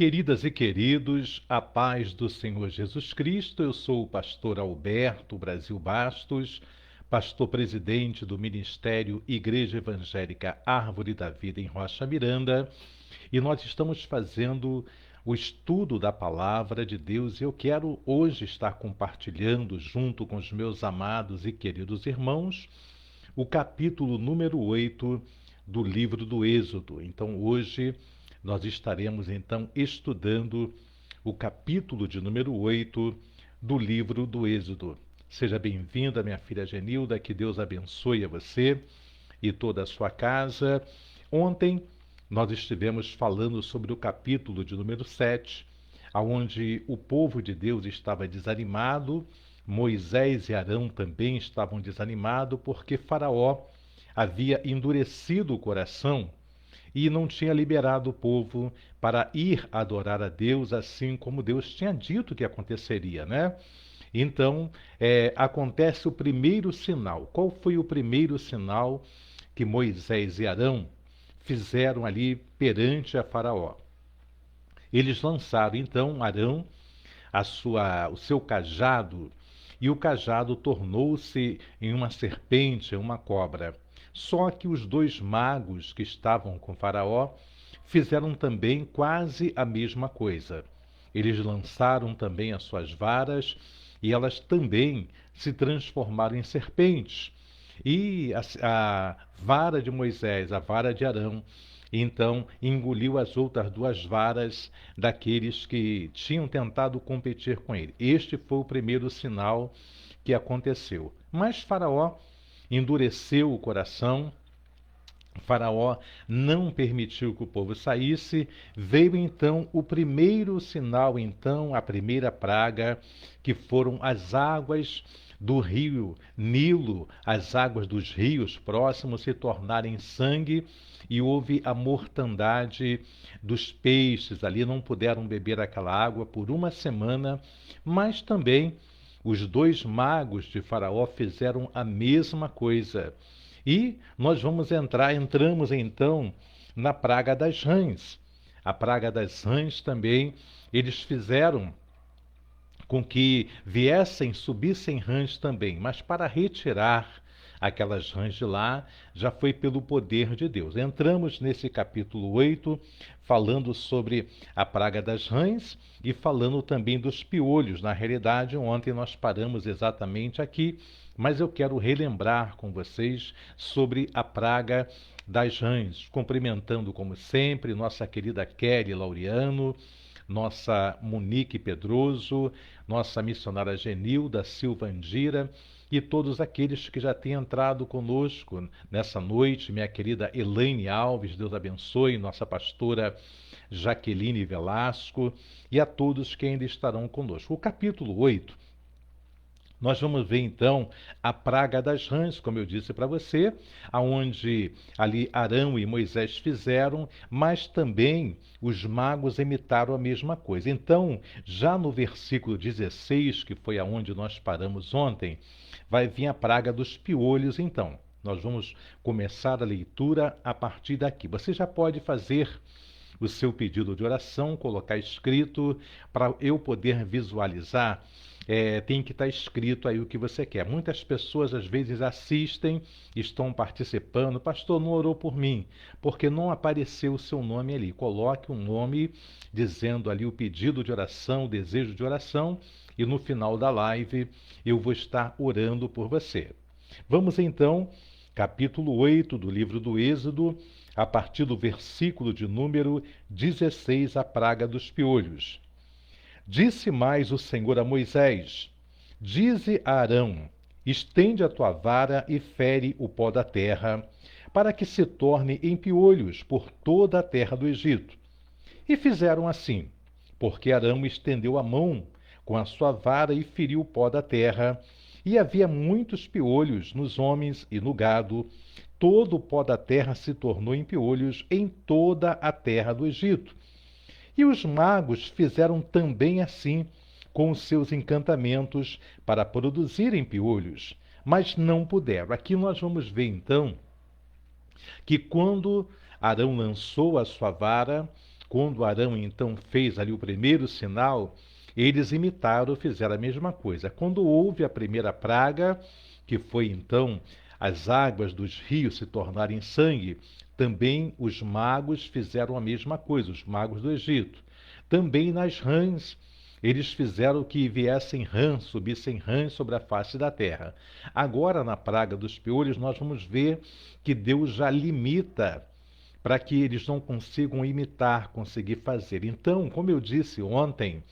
Queridas e queridos, a paz do Senhor Jesus Cristo. Eu sou o pastor Alberto Brasil Bastos, pastor presidente do Ministério Igreja Evangélica Árvore da Vida em Rocha Miranda, e nós estamos fazendo o estudo da Palavra de Deus e eu quero hoje estar compartilhando junto com os meus amados e queridos irmãos o capítulo número 8 do livro do Êxodo. Então hoje nós estaremos então estudando o capítulo de número 8 do livro do Êxodo. Seja bem-vinda, minha filha Genilda, que Deus abençoe a você e toda a sua casa. Ontem nós estivemos falando sobre o capítulo de número 7, onde o povo de Deus estava desanimado, Moisés e Arão também estavam desanimados, porque Faraó havia endurecido o coração e não tinha liberado o povo para ir adorar a Deus, assim como Deus tinha dito que aconteceria, né? Então, acontece o primeiro sinal. Qual foi o primeiro sinal que Moisés e Arão fizeram ali perante a Faraó? Eles lançaram, então, Arão, o seu cajado, e o cajado tornou-se em uma serpente, uma cobra. Só que os dois magos que estavam com Faraó fizeram também quase a mesma coisa. Eles lançaram também as suas varas e elas também se transformaram em serpentes. E a vara de Moisés, a vara de Arão, então engoliu as outras duas varas daqueles que tinham tentado competir com ele. Este foi o primeiro sinal que aconteceu. Mas Faraó endureceu o coração, Faraó não permitiu que o povo saísse. Veio então o primeiro sinal, então a primeira praga, que foram as águas do rio Nilo, as águas dos rios próximos se tornarem sangue, e houve a mortandade dos peixes ali, não puderam beber aquela água por uma semana. Mas também os dois magos de Faraó fizeram a mesma coisa. E nós entramos então na praga das rãs. A praga das rãs também, eles fizeram com que subissem rãs também, mas para retirar aquelas rãs de lá, já foi pelo poder de Deus. Entramos nesse capítulo 8, falando sobre a praga das rãs e falando também dos piolhos. Na realidade, ontem nós paramos exatamente aqui, mas eu quero relembrar com vocês sobre a praga das rãs, cumprimentando, como sempre, nossa querida Kelly Laureano, nossa Monique Pedroso, nossa missionária Genilda Silva Andira, e todos aqueles que já têm entrado conosco nessa noite, minha querida Elaine Alves, Deus abençoe, nossa pastora Jaqueline Velasco, e a todos que ainda estarão conosco. O capítulo 8, nós vamos ver então a praga das rãs, como eu disse para você, aonde ali Arão e Moisés fizeram, mas também os magos imitaram a mesma coisa. Então, já no versículo 16, que foi aonde nós paramos ontem, vai vir a praga dos piolhos. Então, nós vamos começar a leitura a partir daqui. Você já pode fazer o seu pedido de oração, colocar escrito para eu poder visualizar. Tem que estar escrito aí o que você quer. Muitas pessoas às vezes assistem, estão participando. Pastor, não orou por mim, porque não apareceu o seu nome ali. Coloque um nome dizendo ali o pedido de oração, o desejo de oração, e no final da live eu vou estar orando por você. Vamos então, capítulo 8 do livro do Êxodo, a partir do versículo de número 16, a praga dos piolhos. Disse mais o Senhor a Moisés: dize a Arão: estende a tua vara e fere o pó da terra, para que se torne em piolhos por toda a terra do Egito. E fizeram assim, porque Arão estendeu a mão com a sua vara e feriu o pó da terra, e havia muitos piolhos nos homens e no gado. Todo o pó da terra se tornou em piolhos em toda a terra do Egito. E os magos fizeram também assim com os seus encantamentos para produzirem piolhos, mas não puderam. Aqui nós vamos ver então que quando Arão lançou a sua vara, quando Arão então fez ali o primeiro sinal, eles imitaram, fizeram a mesma coisa. Quando houve a primeira praga, que foi então as águas dos rios se tornarem sangue, também os magos fizeram a mesma coisa, os magos do Egito. Também nas rãs, eles fizeram que viessem rãs, subissem rãs sobre a face da terra. Agora, na praga dos piolhos, nós vamos ver que Deus já limita para que eles não consigam imitar, conseguir fazer. Então, como eu disse ontem,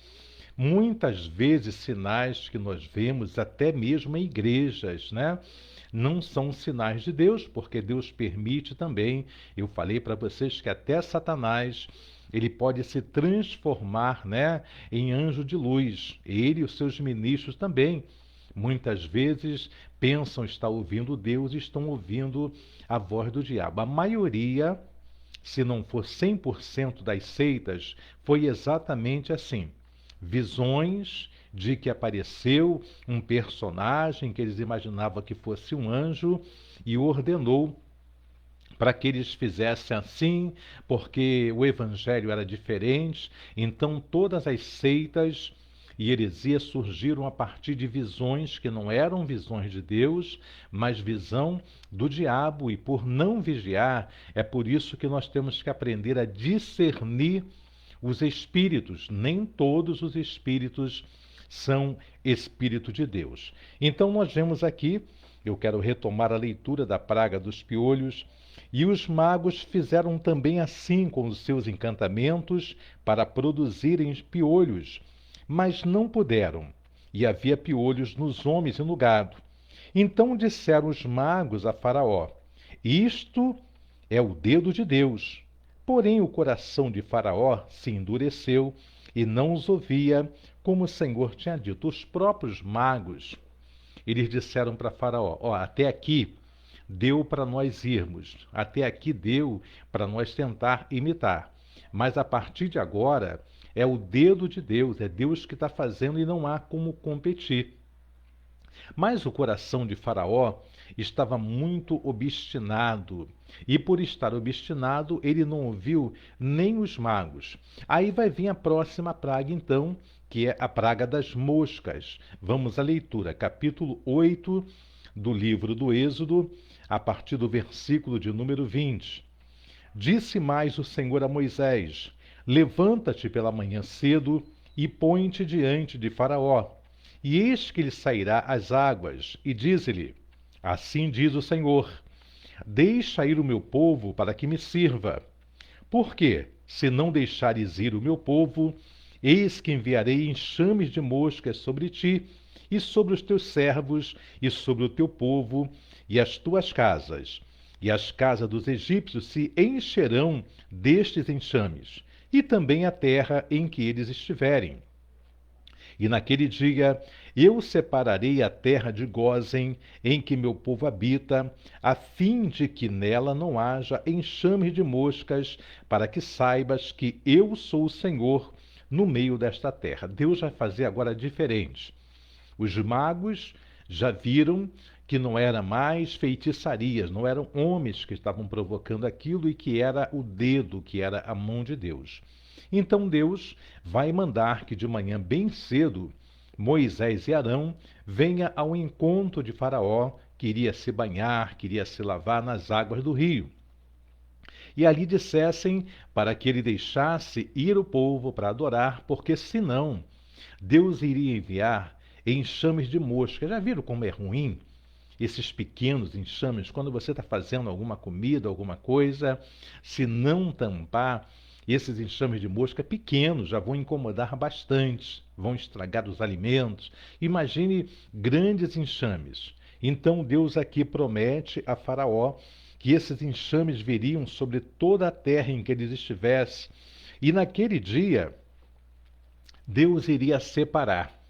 muitas vezes sinais que nós vemos, até mesmo em igrejas, né? Não são sinais de Deus, porque Deus permite também. Eu falei para vocês que até Satanás, ele pode se transformar, né, em anjo de luz. Ele e os seus ministros também. Muitas vezes pensam estar ouvindo Deus e estão ouvindo a voz do diabo. A maioria, se não for 100% das seitas, foi exatamente assim. Visões de que apareceu um personagem que eles imaginavam que fosse um anjo e ordenou para que eles fizessem assim, porque o evangelho era diferente. Então todas as seitas e heresias surgiram a partir de visões que não eram visões de Deus, mas visão do diabo, e por não vigiar, é por isso que nós temos que aprender a discernir os espíritos. Nem todos os espíritos são espírito de Deus. Então nós vemos aqui, eu quero retomar a leitura da praga dos piolhos, e os magos fizeram também assim com os seus encantamentos para produzirem piolhos, mas não puderam, e havia piolhos nos homens e no gado. Então disseram os magos a Faraó: isto é o dedo de Deus. Porém o coração de Faraó se endureceu e não os ouvia, como o Senhor tinha dito. Os próprios magos, eles disseram para Faraó: até aqui deu para nós irmos, até aqui deu para nós tentar imitar, mas a partir de agora é o dedo de Deus, é Deus que está fazendo e não há como competir. Mas o coração de Faraó estava muito obstinado, e por estar obstinado, ele não ouviu nem os magos. Aí vai vir a próxima praga, então, que é a praga das moscas. Vamos à leitura, capítulo 8 do livro do Êxodo, a partir do versículo de número 20. Disse mais o Senhor a Moisés: levanta-te pela manhã cedo e põe-te diante de Faraó, e eis que ele sairá às águas, e dize-lhe: assim diz o Senhor, deixa ir o meu povo para que me sirva. Porque, se não deixares ir o meu povo, eis que enviarei enxames de moscas sobre ti, e sobre os teus servos, e sobre o teu povo, e as tuas casas. E as casas dos egípcios se encherão destes enxames, e também a terra em que eles estiverem. E naquele dia eu separarei a terra de Gósen, em que meu povo habita, a fim de que nela não haja enxame de moscas, para que saibas que eu sou o Senhor no meio desta terra. Deus vai fazer agora diferente. Os magos já viram que não era mais feitiçarias, não eram homens que estavam provocando aquilo, e que era o dedo, que era a mão de Deus. Então Deus vai mandar que de manhã bem cedo Moisés e Arão venham ao encontro de Faraó, que iria se banhar, que iria se lavar nas águas do rio. E ali dissessem para que ele deixasse ir o povo para adorar, porque senão Deus iria enviar enxames de mosca. Já viram como é ruim esses pequenos enxames? Quando você está fazendo alguma comida, alguma coisa, se não tampar, esses enxames de mosca pequenos já vão incomodar bastante, vão estragar os alimentos. Imagine grandes enxames. Então Deus aqui promete a Faraó que esses enxames viriam sobre toda a terra em que eles estivessem. E naquele dia, Deus iria separar.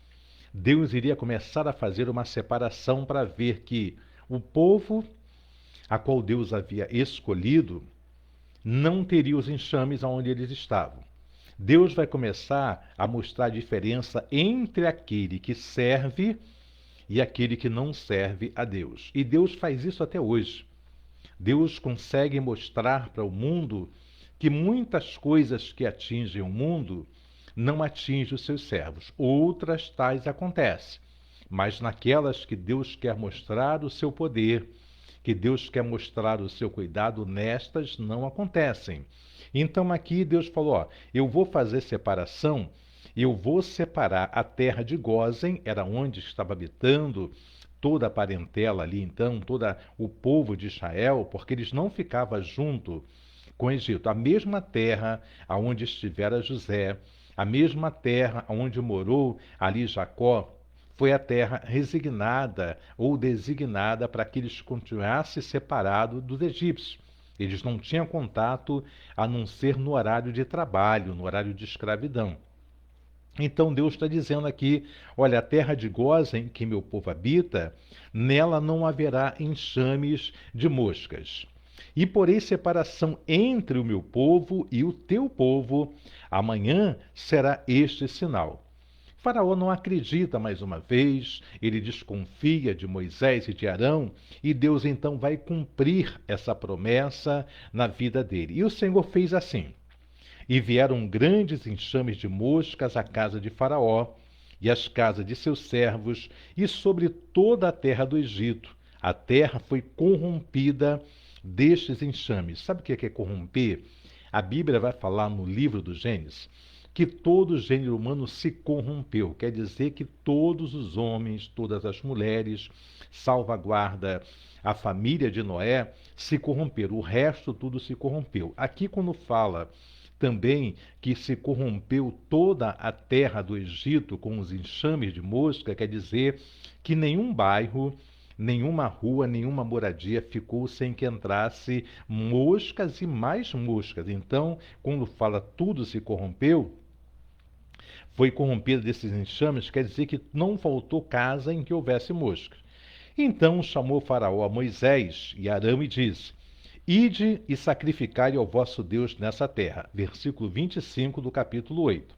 Deus iria começar a fazer uma separação para ver que o povo a qual Deus havia escolhido não teria os enxames aonde eles estavam. Deus vai começar a mostrar a diferença entre aquele que serve e aquele que não serve a Deus. E Deus faz isso até hoje. Deus consegue mostrar para o mundo que muitas coisas que atingem o mundo não atingem os seus servos. Outras tais acontecem. Mas naquelas que Deus quer mostrar o seu poder, que Deus quer mostrar o seu cuidado, nestas não acontecem. Então aqui Deus falou, ó, eu vou fazer separação, eu vou separar a terra de Gósen, era onde estava habitando toda a parentela ali, então, todo o povo de Israel, porque eles não ficavam junto com o Egito. A mesma terra aonde estivera José, a mesma terra onde morou ali Jacó, foi a terra resignada ou designada para que eles continuassem separados dos egípcios. Eles não tinham contato a não ser no horário de trabalho, no horário de escravidão. Então Deus está dizendo aqui, olha, a terra de Gósen, que meu povo habita, nela não haverá enxames de moscas. E porém separação entre o meu povo e o teu povo, amanhã será este sinal. Faraó não acredita mais uma vez, ele desconfia de Moisés e de Arão, e Deus então vai cumprir essa promessa na vida dele. E o Senhor fez assim. E vieram grandes enxames de moscas à casa de Faraó e às casas de seus servos e sobre toda a terra do Egito. A terra foi corrompida destes enxames. Sabe o que é corromper? A Bíblia vai falar no livro do Gênesis que todo o gênero humano se corrompeu. Quer dizer que todos os homens, todas as mulheres, salvaguarda a família de Noé, se corromperam. O resto tudo se corrompeu. Aqui quando fala também que se corrompeu toda a terra do Egito com os enxames de mosca, quer dizer que nenhum bairro, nenhuma rua, nenhuma moradia ficou sem que entrasse moscas e mais moscas. Então, quando fala tudo se corrompeu, foi corrompida desses enxames, quer dizer que não faltou casa em que houvesse moscas. Então chamou Faraó a Moisés e Arão e disse, ide e sacrificai ao vosso Deus nessa terra. Versículo 25 do capítulo 8.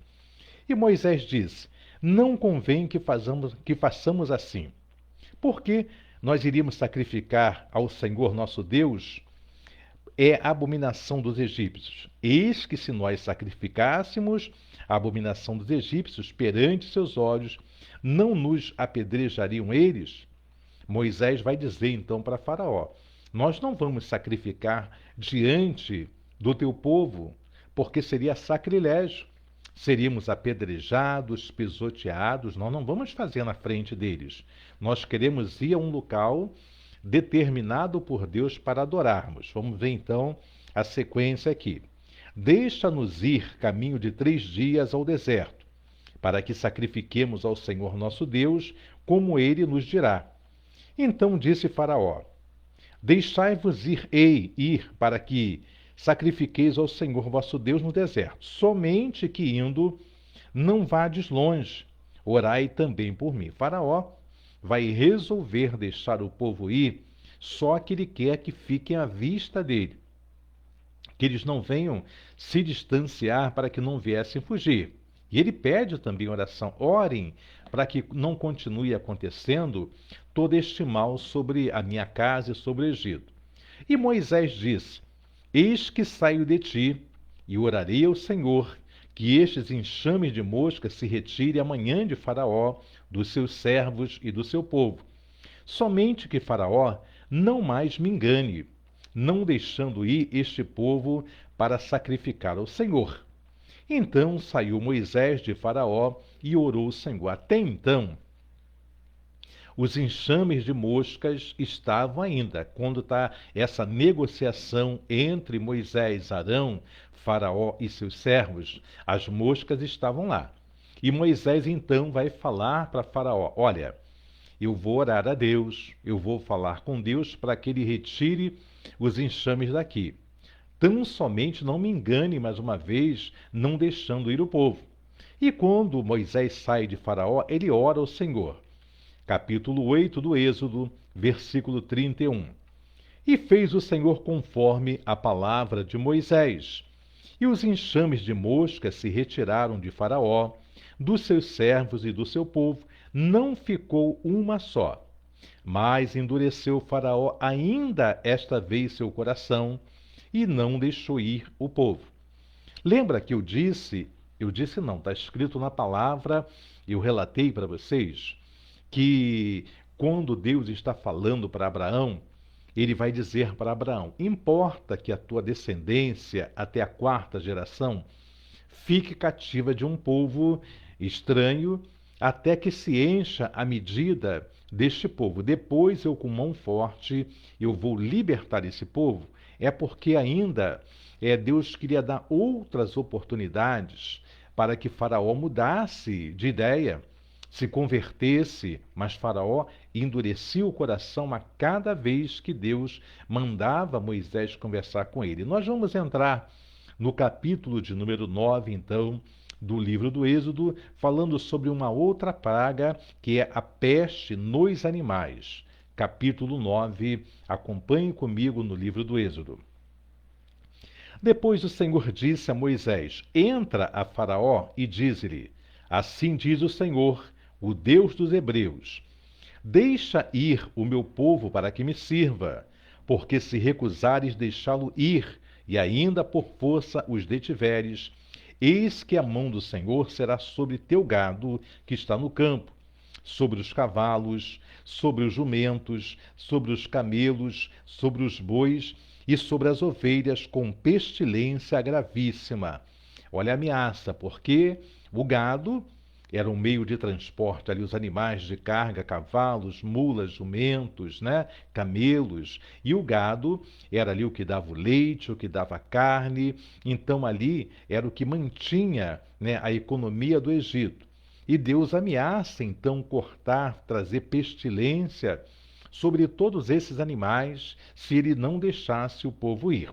E Moisés disse, não convém que façamos assim, porque nós iríamos sacrificar ao Senhor nosso Deus é a abominação dos egípcios. Eis que se nós sacrificássemos a abominação dos egípcios perante seus olhos, não nos apedrejariam eles? Moisés vai dizer então para Faraó, nós não vamos sacrificar diante do teu povo, porque seria sacrilégio. Seríamos apedrejados, pisoteados, nós não vamos fazer na frente deles. Nós queremos ir a um local determinado por Deus para adorarmos. Vamos ver então a sequência aqui. Deixa-nos ir caminho de 3 dias ao deserto, para que sacrifiquemos ao Senhor nosso Deus, como ele nos dirá. Então disse Faraó, deixai-vos ir para que sacrifiqueis ao Senhor vosso Deus no deserto. Somente que indo, não vades longe, orai também por mim. Faraó vai resolver deixar o povo ir, só que ele quer que fiquem à vista dele, que eles não venham se distanciar para que não viessem fugir. E ele pede também oração, orem para que não continue acontecendo todo este mal sobre a minha casa e sobre o Egito. E Moisés disse, eis que saio de ti, e orarei ao Senhor, que estes enxames de moscas se retire amanhã de Faraó, dos seus servos e do seu povo. Somente que Faraó não mais me engane, não deixando ir este povo para sacrificar ao Senhor. Então saiu Moisés de Faraó e orou ao Senhor. Até então, os enxames de moscas estavam ainda. Quando está essa negociação entre Moisés, Arão, Faraó e seus servos, as moscas estavam lá. E Moisés então vai falar para Faraó, olha, eu vou orar a Deus, eu vou falar com Deus para que ele retire os enxames daqui. Tão somente não me engane mais uma vez, não deixando ir o povo. E quando Moisés sai de Faraó, ele ora ao Senhor. Capítulo 8 do Êxodo, versículo 31. E fez o Senhor conforme a palavra de Moisés. E os enxames de moscas se retiraram de Faraó, dos seus servos e do seu povo, não ficou uma só. Mas endureceu Faraó ainda esta vez seu coração, e não deixou ir o povo. Lembra que eu disse não, está escrito na palavra, eu relatei para vocês, que quando Deus está falando para Abraão, ele vai dizer para Abraão: importa que a tua descendência até a quarta geração fique cativa de um povo estranho, até que se encha a medida deste povo. Depois eu, com mão forte, eu vou libertar esse povo. É porque ainda Deus queria dar outras oportunidades para que Faraó mudasse de ideia, se convertesse, mas Faraó endurecia o coração a cada vez que Deus mandava Moisés conversar com ele. Nós vamos entrar no capítulo de número 9, então, do livro do Êxodo, falando sobre uma outra praga, que é a peste nos animais. Capítulo 9, acompanhe comigo no livro do Êxodo. Depois o Senhor disse a Moisés: entra a Faraó e diz-lhe: assim diz o Senhor, o Deus dos Hebreus: deixa ir o meu povo para que me sirva, porque se recusares deixá-lo ir, e ainda por força os detiveres, eis que a mão do Senhor será sobre teu gado que está no campo, sobre os cavalos, sobre os jumentos, sobre os camelos, sobre os bois e sobre as ovelhas, com pestilência gravíssima. Olha a ameaça, porque o gado era um meio de transporte ali, os animais de carga, cavalos, mulas, jumentos, né, camelos, e o gado era ali o que dava o leite, o que dava a carne, então ali era o que mantinha, né, a economia do Egito. E Deus ameaça então cortar, trazer pestilência sobre todos esses animais, se ele não deixasse o povo ir.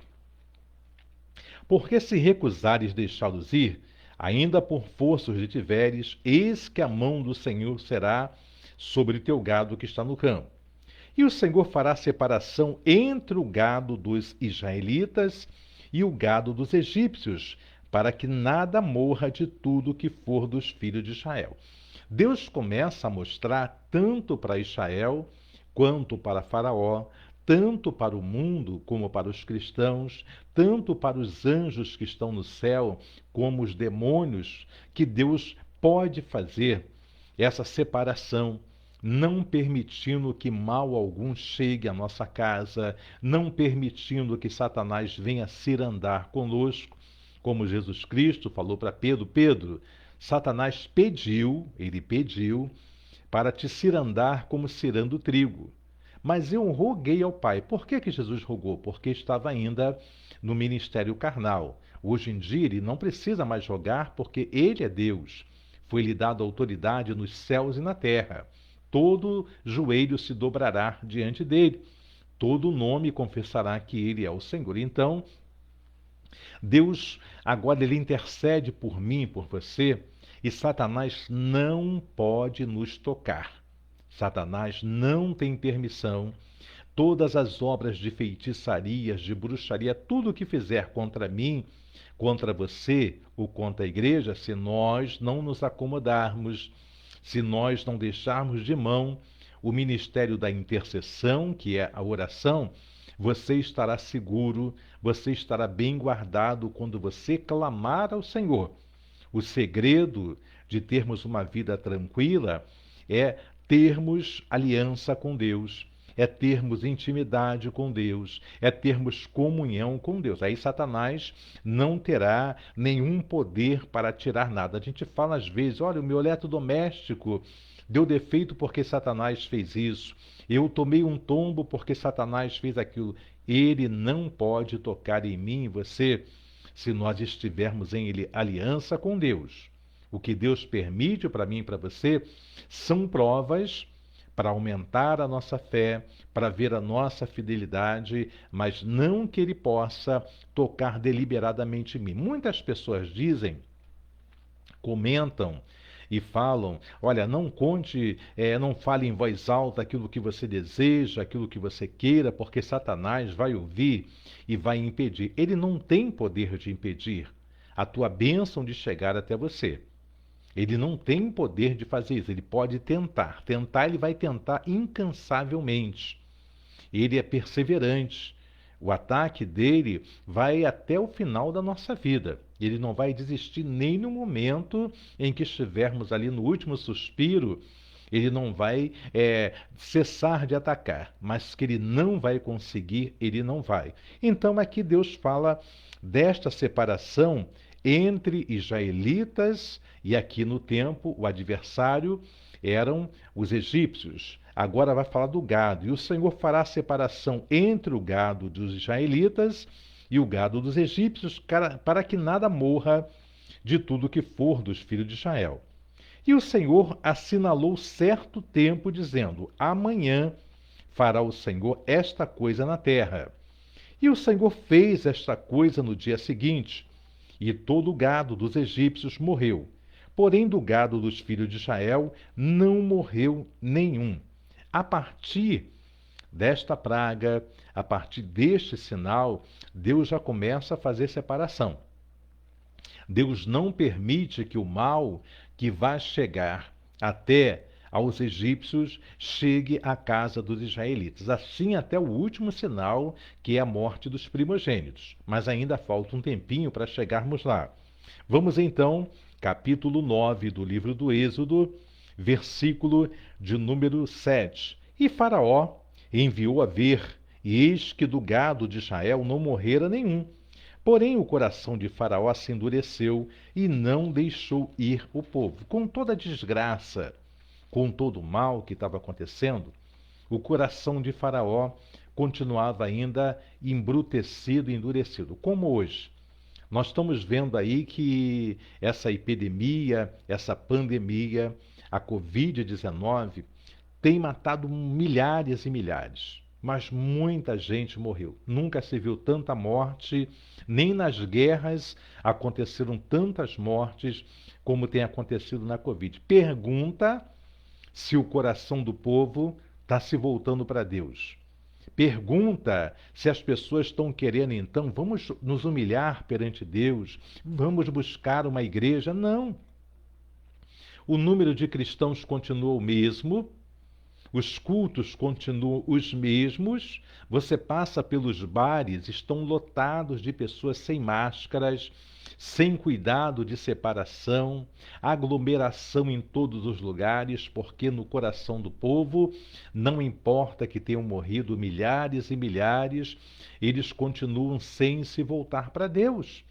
Porque se recusares deixá-los ir, ainda por força os detiveres, eis que a mão do Senhor será sobre teu gado que está no campo. E o Senhor fará separação entre o gado dos israelitas e o gado dos egípcios, para que nada morra de tudo que for dos filhos de Israel. Deus começa a mostrar tanto para Israel quanto para Faraó, tanto para o mundo como para os cristãos, tanto para os anjos que estão no céu, como os demônios, que Deus pode fazer essa separação, não permitindo que mal algum chegue à nossa casa, não permitindo que Satanás venha cirandar conosco, como Jesus Cristo falou para Pedro: Pedro, Satanás ele pediu para te cirandar como ciranda o trigo. Mas eu roguei ao Pai. Por que Jesus rogou? Porque estava ainda no ministério carnal. Hoje em dia ele não precisa mais rogar, porque ele é Deus. Foi-lhe dada autoridade nos céus e na terra. Todo joelho se dobrará diante dele. Todo nome confessará que ele é o Senhor. Então, Deus agora ele intercede por mim, por você, e Satanás não pode nos tocar. Satanás não tem permissão. Todas as obras de feitiçarias, de bruxaria, tudo o que fizer contra mim, contra você ou contra a igreja, se nós não nos acomodarmos, se nós não deixarmos de mão o ministério da intercessão, que é a oração, você estará seguro, você estará bem guardado quando você clamar ao Senhor. O segredo de termos uma vida tranquila é termos aliança com Deus, é termos intimidade com Deus, é termos comunhão com Deus. Aí Satanás não terá nenhum poder para tirar nada. A gente fala às vezes: olha, o meu eletrodoméstico deu defeito porque Satanás fez isso. Eu tomei um tombo porque Satanás fez aquilo. Ele não pode tocar em mim e você, se nós estivermos em aliança com Deus. O que Deus permite para mim e para você são provas para aumentar a nossa fé, para ver a nossa fidelidade, mas não que ele possa tocar deliberadamente em mim. Muitas pessoas dizem, comentam e falam: olha, não conte, não fale em voz alta aquilo que você deseja, aquilo que você queira, porque Satanás vai ouvir e vai impedir. Ele não tem poder de impedir a tua bênção de chegar até você. Ele não tem poder de fazer isso. Ele pode tentar. Tentar, ele vai tentar incansavelmente. Ele é perseverante. O ataque dele vai até o final da nossa vida. Ele não vai desistir nem no momento em que estivermos ali no último suspiro. Ele não vai cessar de atacar, mas que ele não vai conseguir, ele não vai. Então aqui Deus fala desta separação entre israelitas e aqui no tempo o adversário eram os egípcios. Agora vai falar do gado. E o Senhor fará separação entre o gado dos israelitas e o gado dos egípcios, para que nada morra de tudo que for dos filhos de Israel. E o Senhor assinalou certo tempo, dizendo: amanhã fará o Senhor esta coisa na terra. E o Senhor fez esta coisa no dia seguinte, e todo o gado dos egípcios morreu. Porém, do gado dos filhos de Israel não morreu nenhum. A partir desta praga, a partir deste sinal, Deus já começa a fazer separação. Deus não permite que o mal que vai chegar até aos egípcios chegue à casa dos israelitas. Assim até o último sinal, que é a morte dos primogênitos. Mas ainda falta um tempinho para chegarmos lá. Vamos então, capítulo 9 do livro do Êxodo, versículo de número 7. E Faraó enviou a ver, e eis que do gado de Israel não morrera nenhum. Porém, o coração de Faraó se endureceu e não deixou ir o povo. Com toda a desgraça, com todo o mal que estava acontecendo, o coração de Faraó continuava ainda embrutecido e endurecido, como hoje. Nós estamos vendo aí que essa epidemia, essa pandemia, a Covid-19, tem matado milhares e milhares. Mas muita gente morreu. Nunca se viu tanta morte, nem nas guerras aconteceram tantas mortes como tem acontecido na Covid. Pergunta se o coração do povo está se voltando para Deus. Pergunta se as pessoas estão querendo, então, vamos nos humilhar perante Deus, vamos buscar uma igreja. Não. O número de cristãos continua o mesmo, os cultos continuam os mesmos, você passa pelos bares, estão lotados de pessoas sem máscaras, sem cuidado de separação, aglomeração em todos os lugares, porque no coração do povo, não importa que tenham morrido milhares e milhares, eles continuam sem se voltar para Deus.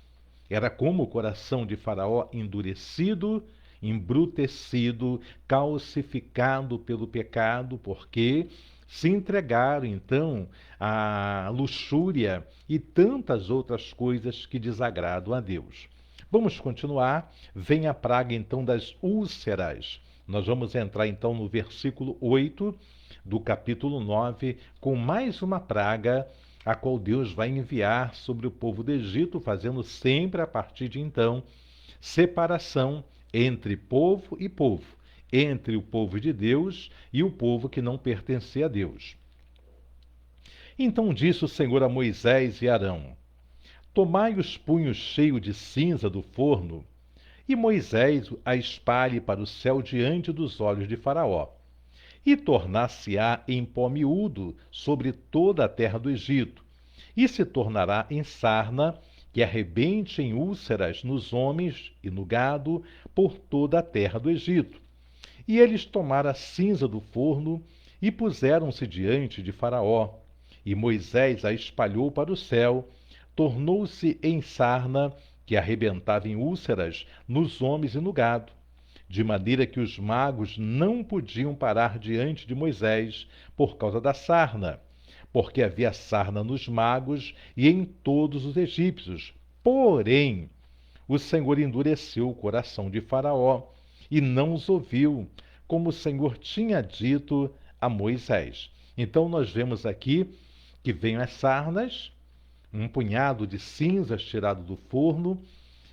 Era como o coração de Faraó endurecido, embrutecido, calcificado pelo pecado, porque se entregaram então à luxúria e tantas outras coisas que desagradam a Deus. Vamos continuar. Vem a praga então das úlceras. Nós vamos entrar então no versículo 8 do capítulo 9, com mais uma praga a qual Deus vai enviar sobre o povo do Egito, fazendo sempre a partir de então separação entre povo e povo, entre o povo de Deus e o povo que não pertencia a Deus. Então disse o Senhor a Moisés e Arão: tomai os punhos cheios de cinza do forno, e Moisés a espalhe para o céu diante dos olhos de Faraó. E tornar-se-á em pó miúdo sobre toda a terra do Egito, e se tornará em sarna, que arrebente em úlceras nos homens e no gado por toda a terra do Egito. E eles tomaram a cinza do forno e puseram-se diante de Faraó. E Moisés a espalhou para o céu, tornou-se em sarna, que arrebentava em úlceras nos homens e no gado, de maneira que os magos não podiam parar diante de Moisés por causa da sarna, porque havia sarna nos magos e em todos os egípcios. Porém, o Senhor endureceu o coração de Faraó e não os ouviu, como o Senhor tinha dito a Moisés. Então nós vemos aqui que vêm as sarnas, um punhado de cinzas tirado do forno.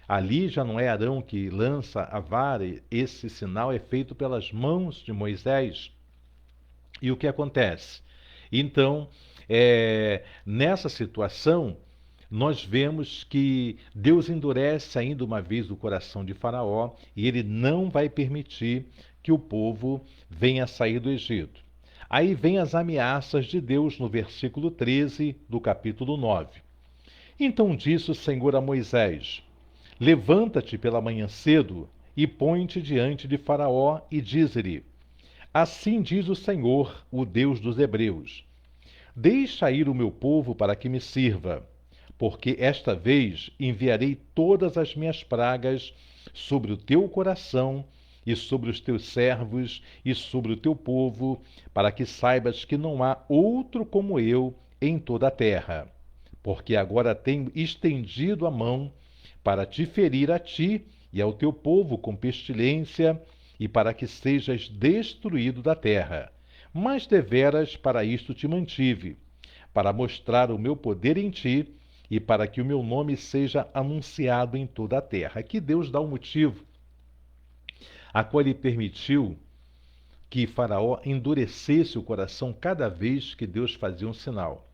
Ali já não é Arão que lança a vara, esse sinal é feito pelas mãos de Moisés. E o que acontece? Então, nessa situação, nós vemos que Deus endurece ainda uma vez o coração de Faraó e ele não vai permitir que o povo venha sair do Egito. Aí vem as ameaças de Deus no versículo 13 do capítulo 9. Então disse o Senhor a Moisés: Levanta-te pela manhã cedo e põe-te diante de Faraó e dize-lhe: Assim diz o Senhor, o Deus dos Hebreus: Deixa ir o meu povo para que me sirva, porque esta vez enviarei todas as minhas pragas sobre o teu coração e sobre os teus servos e sobre o teu povo, para que saibas que não há outro como eu em toda a terra. Porque agora tenho estendido a mão para te ferir a ti e ao teu povo com pestilência, e para que sejas destruído da terra. Mas deveras para isto te mantive, para mostrar o meu poder em ti e para que o meu nome seja anunciado em toda a terra. Aqui Deus dá um motivo a qual ele permitiu que Faraó endurecesse o coração cada vez que Deus fazia um sinal.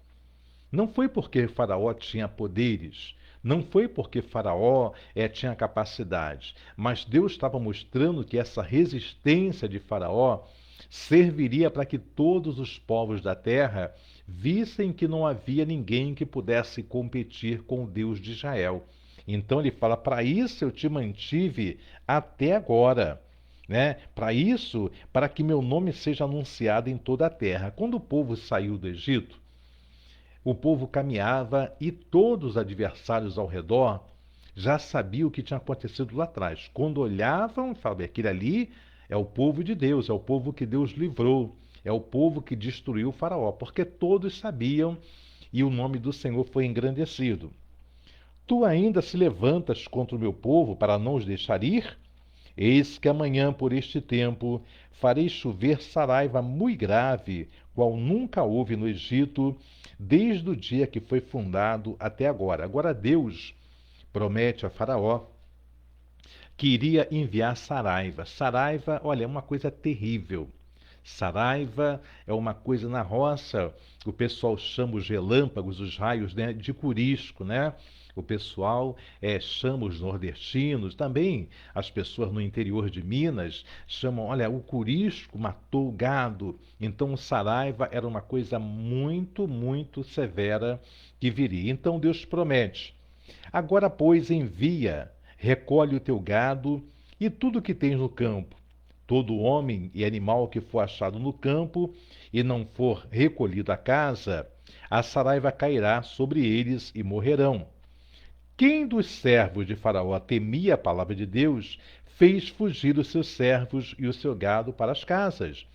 Não foi porque Faraó tinha poderes, não foi porque Faraó tinha capacidade, mas Deus estava mostrando que essa resistência de Faraó serviria para que todos os povos da terra vissem que não havia ninguém que pudesse competir com o Deus de Israel. Então ele fala: para isso eu te mantive até agora. Né? Para isso, para que meu nome seja anunciado em toda a terra. Quando o povo saiu do Egito, o povo caminhava e todos os adversários ao redor já sabiam o que tinha acontecido lá atrás. Quando olhavam, falavam: aquele ali é o povo de Deus, é o povo que Deus livrou, é o povo que destruiu o Faraó, porque todos sabiam e o nome do Senhor foi engrandecido. Tu ainda se levantas contra o meu povo para não os deixar ir? Eis que amanhã, por este tempo, farei chover saraiva muito grave, qual nunca houve no Egito, desde o dia que foi fundado até agora. Agora Deus promete a Faraó que iria enviar saraiva. Saraiva, olha, é uma coisa terrível. Saraiva é uma coisa na roça, o pessoal chama os relâmpagos, os raios, né, de curisco, né? O pessoal chama os nordestinos, também as pessoas no interior de Minas chamam, olha, o curisco matou o gado. Então o saraiva era uma coisa muito, muito severa que viria. Então Deus promete: agora, pois, envia, recolhe o teu gado e tudo que tens no campo. Todo homem e animal que for achado no campo e não for recolhido à casa, a saraiva cairá sobre eles e morrerão. Quem dos servos de Faraó temia a palavra de Deus, fez fugir os seus servos e o seu gado para as casas.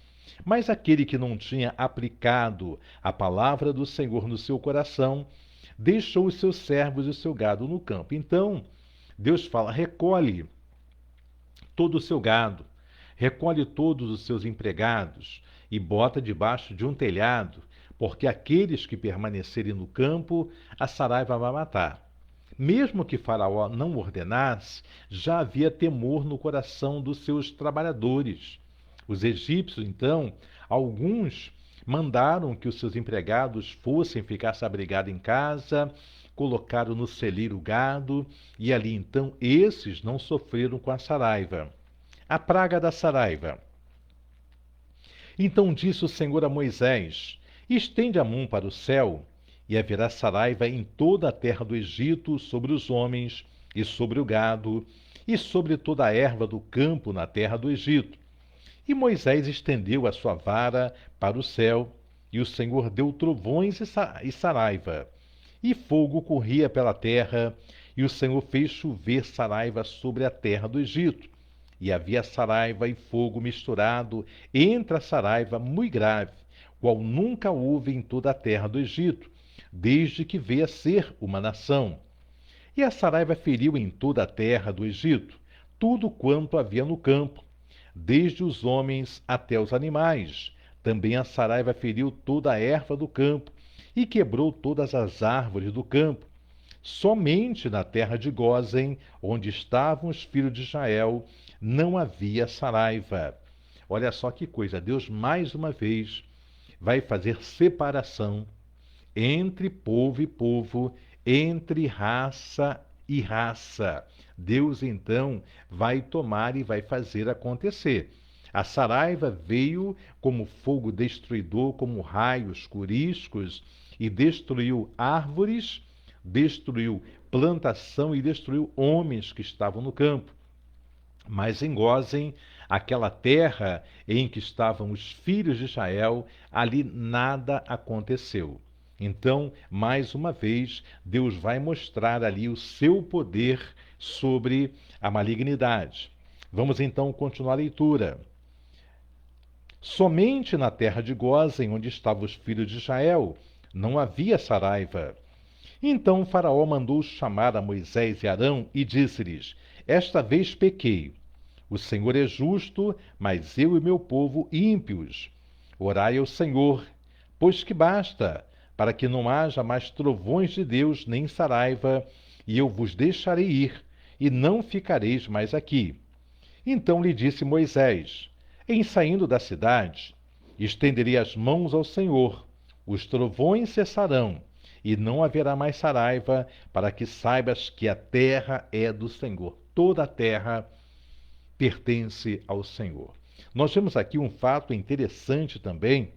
Mas aquele que não tinha aplicado a palavra do Senhor no seu coração, deixou os seus servos e o seu gado no campo. Então, Deus fala: recolhe todo o seu gado, recolhe todos os seus empregados e bota debaixo de um telhado, porque aqueles que permanecerem no campo, a saraiva vai matar. Mesmo que Faraó não ordenasse, já havia temor no coração dos seus trabalhadores. Os egípcios, então, alguns mandaram que os seus empregados fossem ficar se abrigados em casa, colocaram no celeiro o gado, e ali então esses não sofreram com a saraiva. A praga da saraiva. Então disse o Senhor a Moisés: estende a mão para o céu, e haverá saraiva em toda a terra do Egito, sobre os homens, e sobre o gado, e sobre toda a erva do campo na terra do Egito. E Moisés estendeu a sua vara para o céu, e o Senhor deu trovões e saraiva, e fogo corria pela terra, e o Senhor fez chover saraiva sobre a terra do Egito. E havia saraiva e fogo misturado entre a saraiva muito grave, qual nunca houve em toda a terra do Egito, desde que veio a ser uma nação. E a saraiva feriu em toda a terra do Egito tudo quanto havia no campo, desde os homens até os animais. Também a saraiva feriu toda a erva do campo e quebrou todas as árvores do campo. Somente na terra de Gósen, onde estavam os filhos de Israel, não havia saraiva. Olha só que coisa, Deus mais uma vez vai fazer separação entre povo e povo, entre raça e raça. Deus então vai tomar e vai fazer acontecer. A saraiva veio como fogo destruidor, como raios curiscos, e destruiu árvores, destruiu plantação e destruiu homens que estavam no campo. Mas em Gósen, aquela terra em que estavam os filhos de Israel, ali nada aconteceu. Então, mais uma vez, Deus vai mostrar ali o seu poder sobre a malignidade. Vamos então continuar a leitura. Somente na terra de Gósen, onde estavam os filhos de Israel, não havia saraiva. Então Faraó mandou chamar a Moisés e Arão e disse-lhes: Esta vez pequei. O Senhor é justo, mas eu e meu povo ímpios. Orai ao Senhor, pois que basta, para que não haja mais trovões de Deus nem saraiva, e eu vos deixarei ir, e não ficareis mais aqui. Então lhe disse Moisés: Em saindo da cidade, estenderei as mãos ao Senhor, os trovões cessarão, e não haverá mais saraiva, para que saibas que a terra é do Senhor. Toda a terra pertence ao Senhor. Nós vemos aqui um fato interessante também,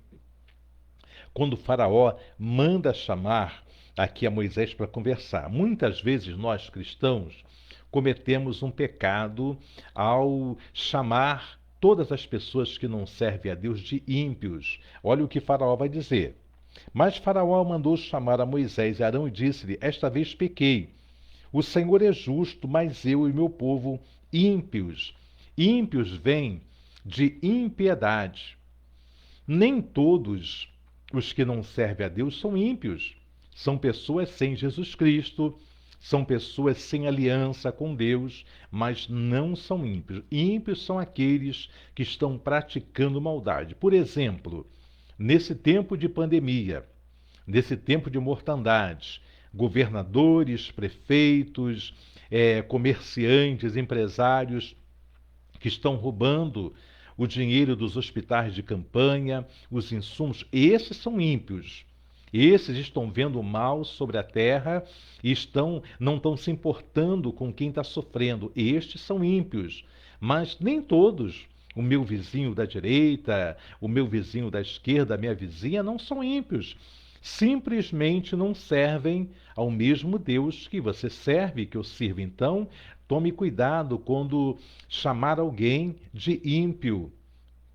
quando o Faraó manda chamar aqui a Moisés para conversar. Muitas vezes nós cristãos cometemos um pecado ao chamar todas as pessoas que não servem a Deus de ímpios. Olha o que Faraó vai dizer. Mas Faraó mandou chamar a Moisés e Arão e disse-lhe: Esta vez pequei. O Senhor é justo, mas eu e meu povo ímpios. Ímpios vêm de impiedade. Nem todos os que não servem a Deus são ímpios. São pessoas sem Jesus Cristo, são pessoas sem aliança com Deus, mas não são ímpios. Ímpios são aqueles que estão praticando maldade. Por exemplo, nesse tempo de pandemia, nesse tempo de mortandade, governadores, prefeitos, comerciantes, empresários que estão roubando o dinheiro dos hospitais de campanha, os insumos, esses são ímpios. Esses estão vendo o mal sobre a terra e não estão se importando com quem está sofrendo. Estes são ímpios, mas nem todos. O meu vizinho da direita, o meu vizinho da esquerda, a minha vizinha, não são ímpios. Simplesmente não servem ao mesmo Deus que você serve, que eu sirvo. Então, tome cuidado quando chamar alguém de ímpio.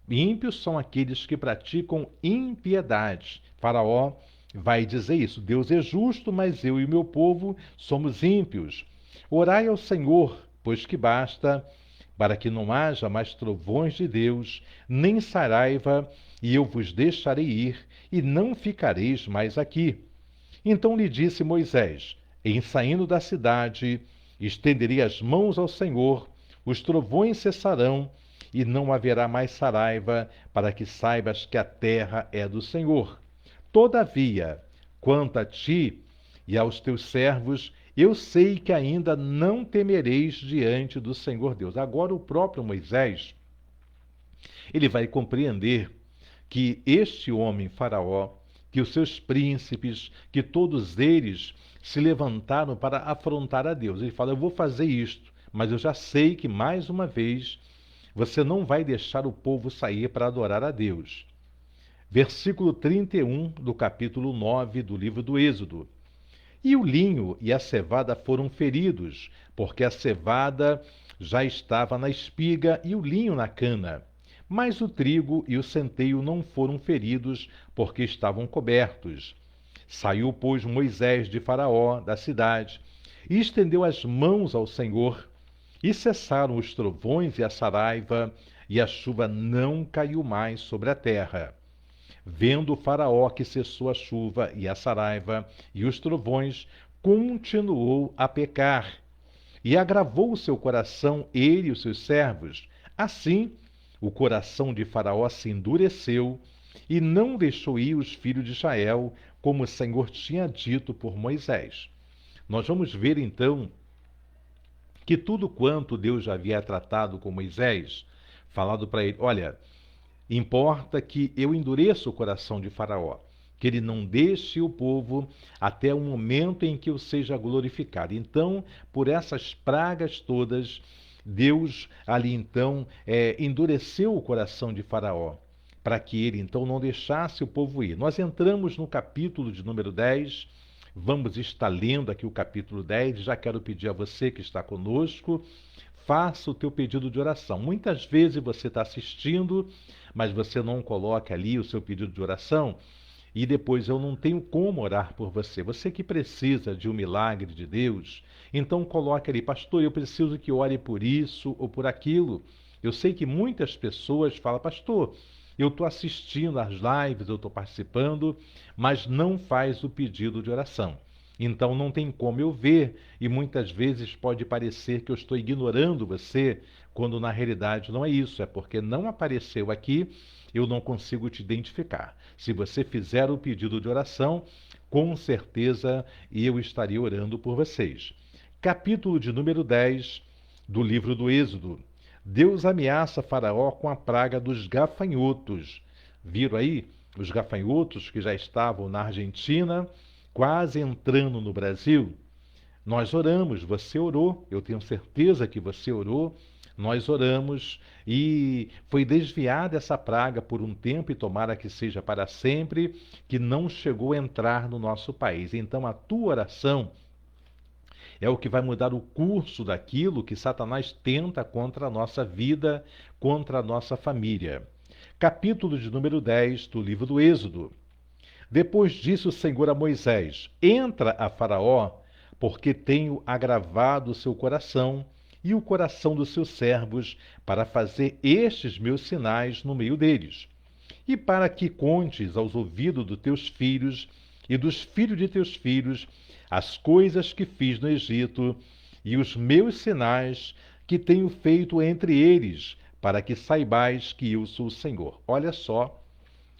Ímpios são aqueles que praticam impiedade. Faraó vai dizer isso. Deus é justo, mas eu e meu povo somos ímpios. Orai ao Senhor, pois que basta, para que não haja mais trovões de Deus, nem saraiva, e eu vos deixarei ir, e não ficareis mais aqui. Então lhe disse Moisés: Em saindo da cidade, estenderei as mãos ao Senhor, os trovões cessarão, e não haverá mais saraiva, para que saibas que a terra é do Senhor. Todavia, quanto a ti e aos teus servos, eu sei que ainda não temereis diante do Senhor Deus. Agora o próprio Moisés, ele vai compreender que este homem, Faraó, que os seus príncipes, que todos eles se levantaram para afrontar a Deus. Ele fala: eu vou fazer isto, mas eu já sei que, mais uma vez, você não vai deixar o povo sair para adorar a Deus. Versículo 31 do capítulo 9 do livro do Êxodo. E o linho e a cevada foram feridos, porque a cevada já estava na espiga e o linho na cana. Mas o trigo e o centeio não foram feridos, porque estavam cobertos. Saiu, pois, Moisés de Faraó, da cidade, e estendeu as mãos ao Senhor, e cessaram os trovões e a saraiva, e a chuva não caiu mais sobre a terra. Vendo o Faraó que cessou a chuva e a saraiva e os trovões, continuou a pecar, e agravou o seu coração, ele e os seus servos. Assim, o coração de Faraó se endureceu, e não deixou ir os filhos de Israel, como o Senhor tinha dito por Moisés. Nós vamos ver, então, que tudo quanto Deus já havia tratado com Moisés, falado para ele: olha, importa que eu endureça o coração de Faraó, que ele não deixe o povo até o momento em que eu seja glorificado. Então, por essas pragas todas, Deus ali então endureceu o coração de Faraó, para que ele então não deixasse o povo ir. Nós entramos no capítulo de número 10, Vamos estar lendo aqui o capítulo 10. Já quero pedir a você que está conosco, faça o teu pedido de oração. Muitas vezes você está assistindo, mas você não coloca ali o seu pedido de oração e depois eu não tenho como orar por você. Você que precisa de um milagre de Deus, então coloque ali, pastor, eu preciso que ore por isso ou por aquilo. Eu sei que muitas pessoas falam, pastor, eu estou assistindo às lives, eu estou participando, mas não faz o pedido de oração. Então não tem como eu ver, e muitas vezes pode parecer que eu estou ignorando você, quando na realidade não é isso, é porque não apareceu aqui, eu não consigo te identificar. Se você fizer o pedido de oração, com certeza eu estaria orando por vocês. Capítulo de número 10 do livro do Êxodo. Deus ameaça Faraó com a praga dos gafanhotos. Viram aí os gafanhotos que já estavam na Argentina, quase entrando no Brasil? Nós oramos, você orou, eu tenho certeza que você orou, nós oramos e foi desviada essa praga por um tempo e tomara que seja para sempre, que não chegou a entrar no nosso país. Então a tua oração é o que vai mudar o curso daquilo que Satanás tenta contra a nossa vida, contra a nossa família. Capítulo de número 10 do livro do Êxodo. Depois disse o Senhor a Moisés: Entra a Faraó, porque tenho agravado o seu coração e o coração dos seus servos para fazer estes meus sinais no meio deles. E para que contes aos ouvidos dos teus filhos e dos filhos de teus filhos as coisas que fiz no Egito e os meus sinais que tenho feito entre eles, para que saibais que eu sou o Senhor. Olha só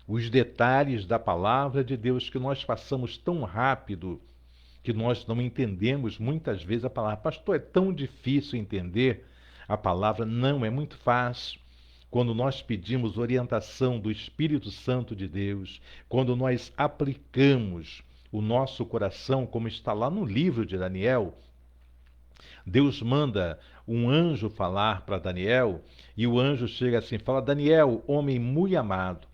os detalhes da palavra de Deus que nós passamos tão rápido que nós não entendemos muitas vezes a palavra. Pastor, é tão difícil entender a palavra. Não, é muito fácil. Quando nós pedimos orientação do Espírito Santo de Deus, quando nós aplicamos o nosso coração, como está lá no livro de Daniel, Deus manda um anjo falar para Daniel, e o anjo chega assim, fala, Daniel, homem muito amado,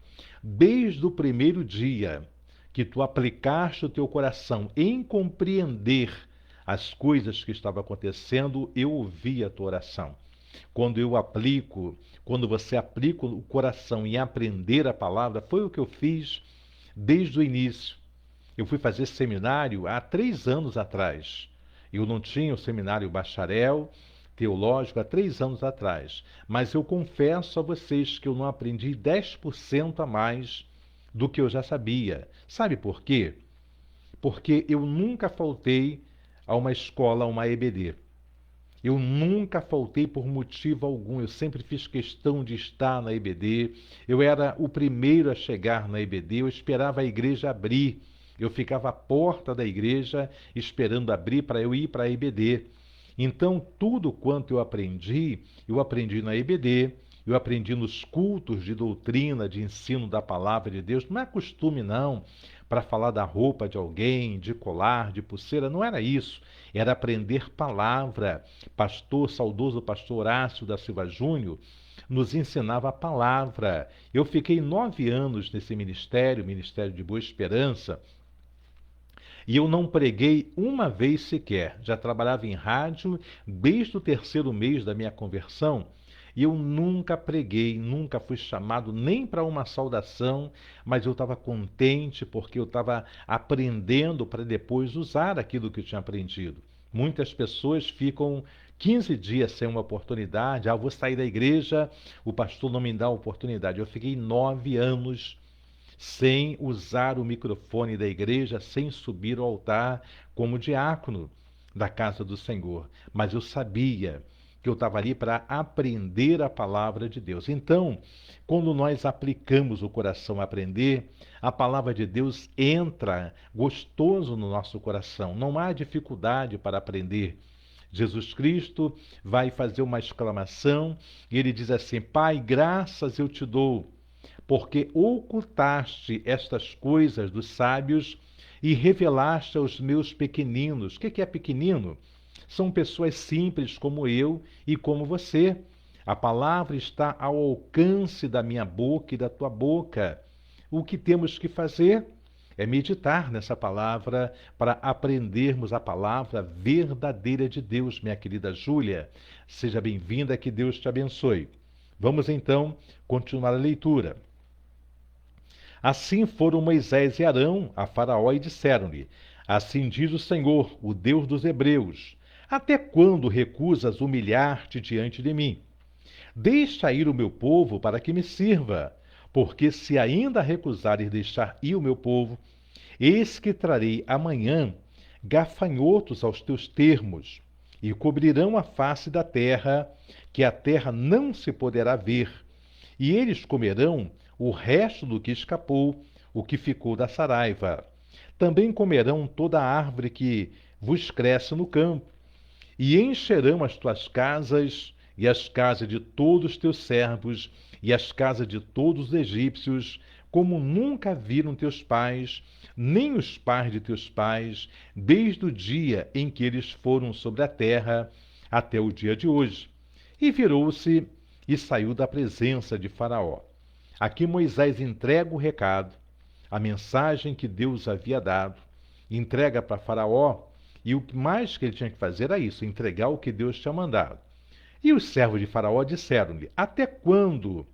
desde o primeiro dia que tu aplicaste o teu coração em compreender as coisas que estavam acontecendo, eu ouvi a tua oração. Quando você aplica o coração em aprender a palavra, foi o que eu fiz desde o início. Eu fui fazer seminário há 3 anos atrás. Eu não tinha o seminário bacharel teológico há 3 anos atrás. Mas eu confesso a vocês que eu não aprendi 10% a mais do que eu já sabia. Sabe por quê? Porque eu nunca faltei a uma escola, a uma EBD. Eu nunca faltei por motivo algum, eu sempre fiz questão de estar na EBD, eu era o primeiro a chegar na EBD, eu esperava a igreja abrir, eu ficava à porta da igreja esperando abrir para eu ir para a EBD. Então, tudo quanto eu aprendi na EBD, eu aprendi nos cultos de doutrina, de ensino da palavra de Deus. Não é costume, não, para falar da roupa de alguém, de colar, de pulseira, não era isso. Era aprender palavra. Saudoso pastor Horácio da Silva Júnior, nos ensinava a palavra. Eu fiquei 9 anos nesse ministério, Ministério de Boa Esperança, e eu não preguei uma vez sequer. Já trabalhava em rádio desde o 3º mês da minha conversão, e eu nunca preguei, nunca fui chamado nem para uma saudação, mas eu estava contente porque eu estava aprendendo para depois usar aquilo que eu tinha aprendido. Muitas pessoas ficam 15 dias sem uma oportunidade. Eu vou sair da igreja, o pastor não me dá a oportunidade. Eu fiquei 9 anos sem usar o microfone da igreja, sem subir ao altar como diácono da casa do Senhor. Mas eu sabia que eu estava ali para aprender a palavra de Deus. Então, quando nós aplicamos o coração a aprender, a palavra de Deus entra gostoso no nosso coração. Não há dificuldade para aprender. Jesus Cristo vai fazer uma exclamação e ele diz assim, Pai, graças eu te dou, porque ocultaste estas coisas dos sábios e revelaste aos meus pequeninos. O que é pequenino? São pessoas simples como eu e como você. A palavra está ao alcance da minha boca e da tua boca. O que temos que fazer é meditar nessa palavra para aprendermos a palavra verdadeira de Deus, minha querida Júlia. Seja bem-vinda, que Deus te abençoe. Vamos então continuar a leitura. Assim foram Moisés e Arão a Faraó e disseram-lhe: Assim diz o Senhor, o Deus dos Hebreus: Até quando recusas humilhar-te diante de mim? Deixa ir o meu povo para que me sirva, porque se ainda recusares deixar ir o meu povo, eis que trarei amanhã gafanhotos aos teus termos, e cobrirão a face da terra, que a terra não se poderá ver, e eles comerão o resto do que escapou, o que ficou da saraiva. Também comerão toda a árvore que vos cresce no campo, e encherão as tuas casas, e as casas de todos os teus servos, e as casas de todos os egípcios, como nunca viram teus pais, nem os pais de teus pais, desde o dia em que eles foram sobre a terra, até o dia de hoje. E virou-se e saiu da presença de Faraó. Aqui Moisés entrega o recado, a mensagem que Deus havia dado, entrega para Faraó, e o que mais que ele tinha que fazer era isso, entregar o que Deus tinha mandado. E os servos de Faraó disseram-lhe: Até quando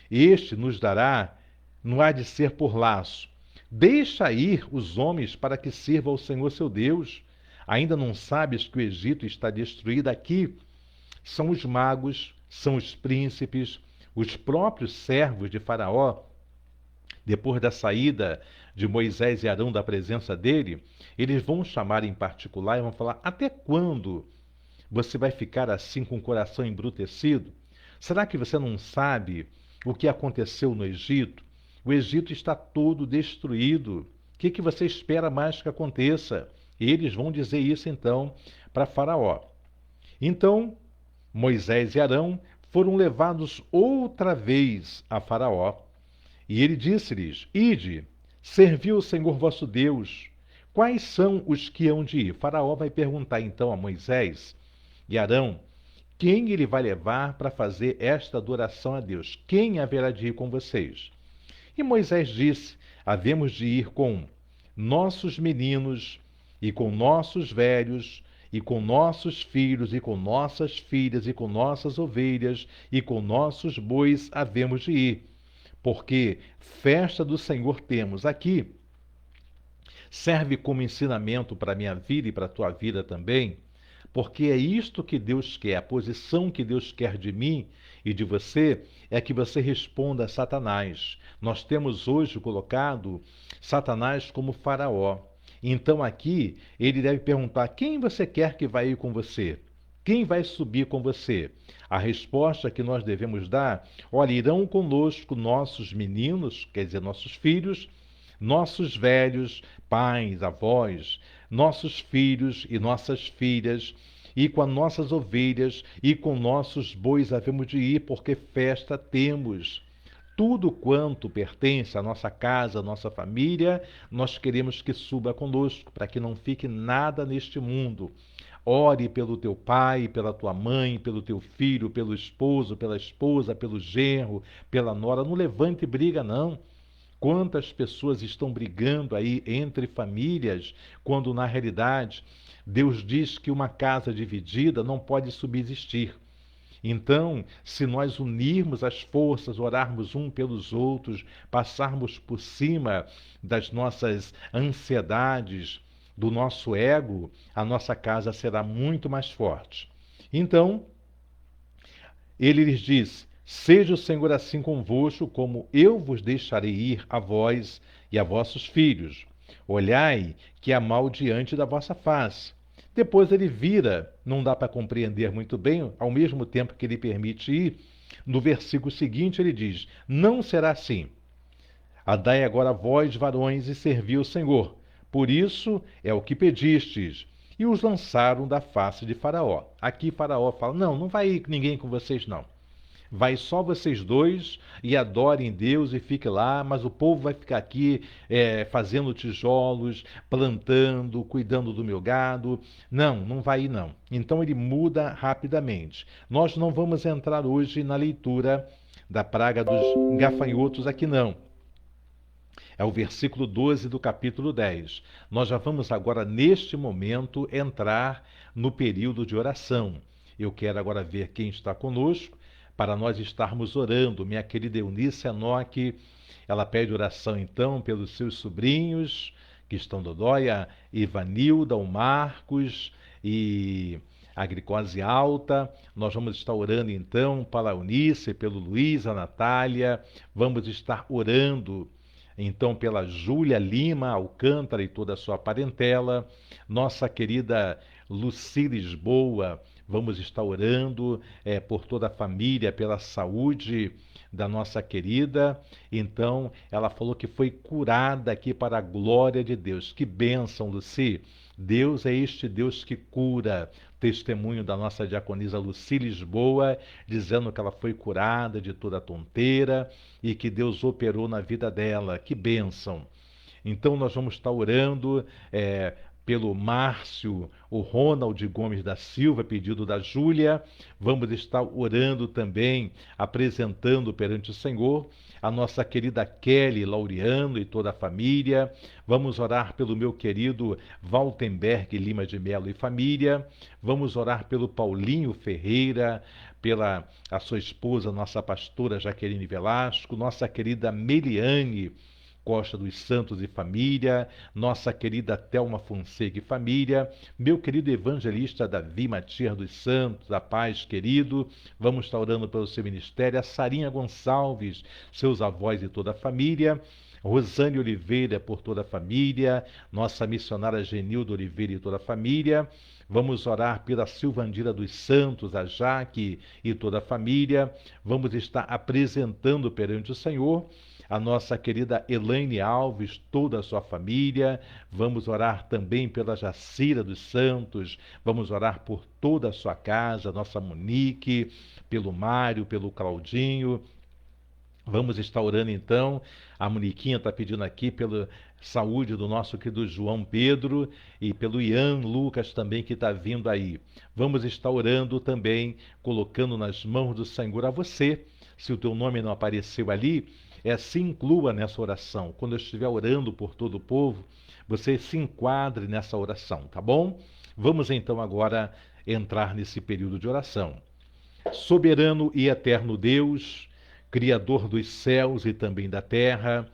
este nos dará, não há de ser por laço? Deixa ir os homens para que sirva ao Senhor seu Deus. Ainda não sabes que o Egito está destruído? Aqui são os magos, são os príncipes, os próprios servos de Faraó. Depois da saída de Moisés e Arão da presença dele, eles vão chamar em particular e vão falar: Até quando você vai ficar assim com o coração embrutecido? Será que você não sabe o que aconteceu no Egito? O Egito está todo destruído. O que você espera mais que aconteça? E eles vão dizer isso então para Faraó. Então, Moisés e Arão foram levados outra vez a Faraó. E ele disse-lhes: Ide, servi o Senhor vosso Deus. Quais são os que hão de ir? Faraó vai perguntar então a Moisés e Arão quem ele vai levar para fazer esta adoração a Deus. Quem haverá de ir com vocês? E Moisés disse: Havemos de ir com nossos meninos, e com nossos velhos, e com nossos filhos, e com nossas filhas, e com nossas ovelhas, e com nossos bois havemos de ir. Porque festa do Senhor temos aqui. Serve como ensinamento para a minha vida e para a tua vida também, porque é isto que Deus quer, a posição que Deus quer de mim e de você é que você responda a Satanás. Nós temos hoje colocado Satanás como Faraó. Então aqui ele deve perguntar: quem você quer que vai ir com você? Quem vai subir com você? A resposta que nós devemos dar: olha, irão conosco nossos meninos, quer dizer, nossos filhos, nossos velhos, pais, avós, nossos filhos e nossas filhas, e com as nossas ovelhas e com nossos bois havemos de ir, porque festa temos. Tudo quanto pertence à nossa casa, à nossa família, nós queremos que suba conosco, para que não fique nada neste mundo. Ore pelo teu pai, pela tua mãe, pelo teu filho, pelo esposo, pela esposa, pelo genro, pela nora. Não levante briga, não. Quantas pessoas estão brigando aí entre famílias, quando na realidade Deus diz que uma casa dividida não pode subsistir. Então, se nós unirmos as forças, orarmos um pelos outros, passarmos por cima das nossas ansiedades, do nosso ego, a nossa casa será muito mais forte. Então, ele lhes diz: Seja o Senhor assim convosco, como eu vos deixarei ir a vós e a vossos filhos. Olhai que há mal diante da vossa face. Depois ele vira, não dá para compreender muito bem, ao mesmo tempo que ele permite ir. No versículo seguinte ele diz: Não será assim. Dai agora vós, varões, e servi o Senhor. Por isso é o que pedistes. E os lançaram da face de Faraó. Aqui Faraó fala: não vai ir ninguém com vocês, não. Vai só vocês dois e adorem Deus e fique lá, mas o povo vai ficar aqui fazendo tijolos, plantando, cuidando do meu gado. Não vai ir não. Então ele muda rapidamente. Nós não vamos entrar hoje na leitura da praga dos gafanhotos aqui não. É o versículo 12 do capítulo 10. Nós já vamos agora, neste momento, entrar no período de oração. Eu quero agora ver quem está conosco para nós estarmos orando. Minha querida Eunice Enoque, ela pede oração então pelos seus sobrinhos que estão dodóia, Ivanilda, o Marcos e a glicose alta. Nós vamos estar orando então para a Eunice, pelo Luiz, a Natália. Vamos estar orando então pela Júlia Lima Alcântara e toda a sua parentela, nossa querida Luci Lisboa, vamos estar orando por toda a família, pela saúde da nossa querida. Então, ela falou que foi curada aqui para a glória de Deus. Que bênção, Luci! Deus é este Deus que cura. Testemunho da nossa diaconisa Luci Lisboa, dizendo que ela foi curada de toda a tonteira e que Deus operou na vida dela. Que bênção! Então nós vamos estar orando pelo Márcio, o Ronald Gomes da Silva, pedido da Júlia. Vamos estar orando também, apresentando perante o Senhor a nossa querida Kelly Laureano e toda a família. Vamos orar pelo meu querido Valtenberg Lima de Melo e família. Vamos orar pelo Paulinho Ferreira, pela a sua esposa, nossa pastora Jaqueline Velasco, nossa querida Meliane Costa dos Santos e família, nossa querida Thelma Fonseca e família, meu querido evangelista Davi Matias dos Santos, da paz, querido, vamos estar orando pelo seu ministério, a Sarinha Gonçalves, seus avós e toda a família, Rosane Oliveira por toda a família, nossa missionária Genilda Oliveira e toda a família. Vamos orar pela Silvandira dos Santos, a Jaque e toda a família. Vamos estar apresentando perante o Senhor a nossa querida Elaine Alves, toda a sua família. Vamos orar também pela Jacira dos Santos. Vamos orar por toda a sua casa, nossa Monique, pelo Mário, pelo Claudinho. Vamos estar orando então, a Moniquinha está pedindo aqui pela saúde do nosso querido João Pedro e pelo Ian Lucas também que está vindo aí. Vamos estar orando também, colocando nas mãos do Senhor a você. Se o teu nome não apareceu ali, se inclua nessa oração. Quando eu estiver orando por todo o povo, você se enquadre nessa oração, tá bom? Vamos então agora entrar nesse período de oração. Soberano e eterno Deus, Criador dos céus e também da terra,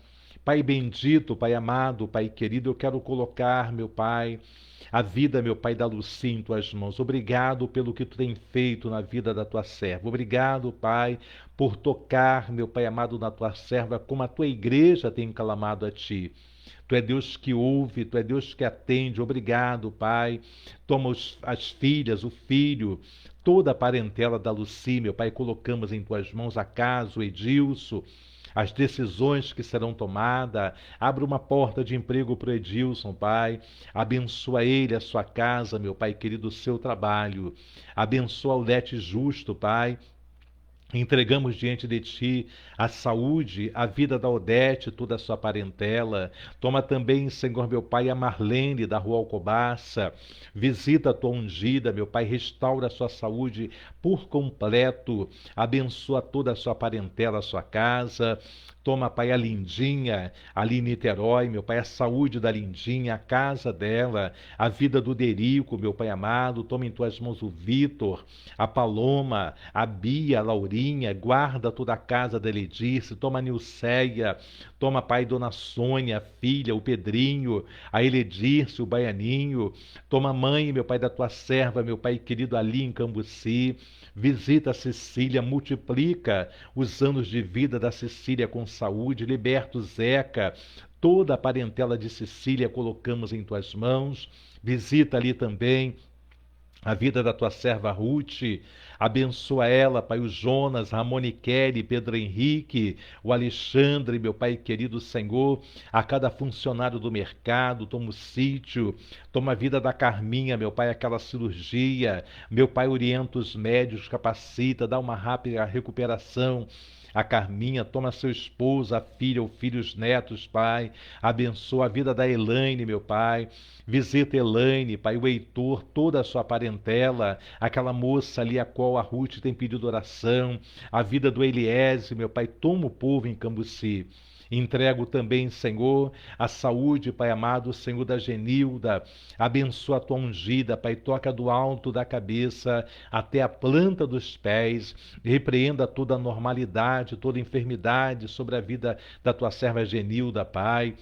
Pai bendito, Pai amado, Pai querido, eu quero colocar, meu Pai, a vida, meu Pai, da Luci em tuas mãos. Obrigado pelo que tu tem feito na vida da tua serva. Obrigado, Pai, por tocar, meu Pai amado, na tua serva, como a tua igreja tem clamado a ti. Tu é Deus que ouve, tu é Deus que atende. Obrigado, Pai. Toma as filhas, o filho, toda a parentela da Luci, meu Pai, colocamos em tuas mãos a casa, o Edilson, as decisões que serão tomadas. Abra uma porta de emprego para o Edilson, Pai. Abençoa ele, a sua casa, meu Pai querido, o seu trabalho. Abençoa o Lete Justo, Pai. Entregamos diante de Ti a saúde, a vida da Odete, toda a sua parentela. Toma também, Senhor, meu Pai, a Marlene, da Rua Alcobaça. Visita a Tua ungida, meu Pai, restaura a sua saúde por completo. Abençoa toda a sua parentela, a sua casa. Toma, Pai, a Lindinha, ali em Niterói, meu Pai, a saúde da Lindinha, a casa dela, a vida do Derico, meu Pai amado. Toma em tuas mãos o Vitor, a Paloma, a Bia, a Laurinha. Guarda toda a casa da Ledice. Toma a Nilceia. Toma, Pai, Dona Sônia, a filha, o Pedrinho, a Eledirce, o Baianinho. Toma, mãe, meu Pai, da tua serva, meu Pai querido, ali em Cambuci. Visita a Cecília, multiplica os anos de vida da Cecília com saúde, liberta o Zeca, toda a parentela de Cecília colocamos em tuas mãos. Visita ali também a vida da tua serva Ruth, abençoa ela, Pai, o Jonas, Ramone Kelly, Pedro Henrique, o Alexandre, meu Pai querido Senhor, a cada funcionário do mercado. Toma o sítio, toma a vida da Carminha, meu Pai, aquela cirurgia, meu Pai, orienta os médicos, capacita, dá uma rápida recuperação. A Carminha, toma seu esposo, a filha, o filho, os netos, Pai. Abençoa a vida da Elaine, meu Pai. Visita Elaine, Pai, o Heitor, toda a sua parentela, aquela moça ali a qual a Ruth tem pedido oração. A vida do Eliese, meu Pai, toma o povo em Cambuci. Entrego também, Senhor, a saúde, Pai amado, Senhor, da Genilda. Abençoa a tua ungida, Pai, toca do alto da cabeça até a planta dos pés. Repreenda toda normalidade, toda enfermidade sobre a vida da tua serva Genilda, Pai.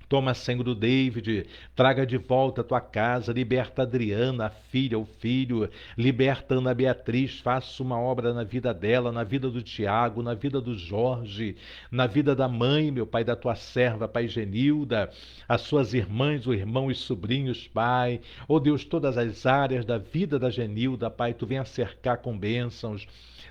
Toma, Senhor, o David, traga de volta a tua casa, liberta a Adriana, a filha, o filho, liberta a Ana Beatriz, faça uma obra na vida dela, na vida do Tiago, na vida do Jorge, na vida da mãe, meu Pai, da tua serva, Pai Genilda, as suas irmãs, o irmão, os sobrinhos, Pai. Oh Deus, todas as áreas da vida da Genilda, Pai, tu venha cercar com bênçãos.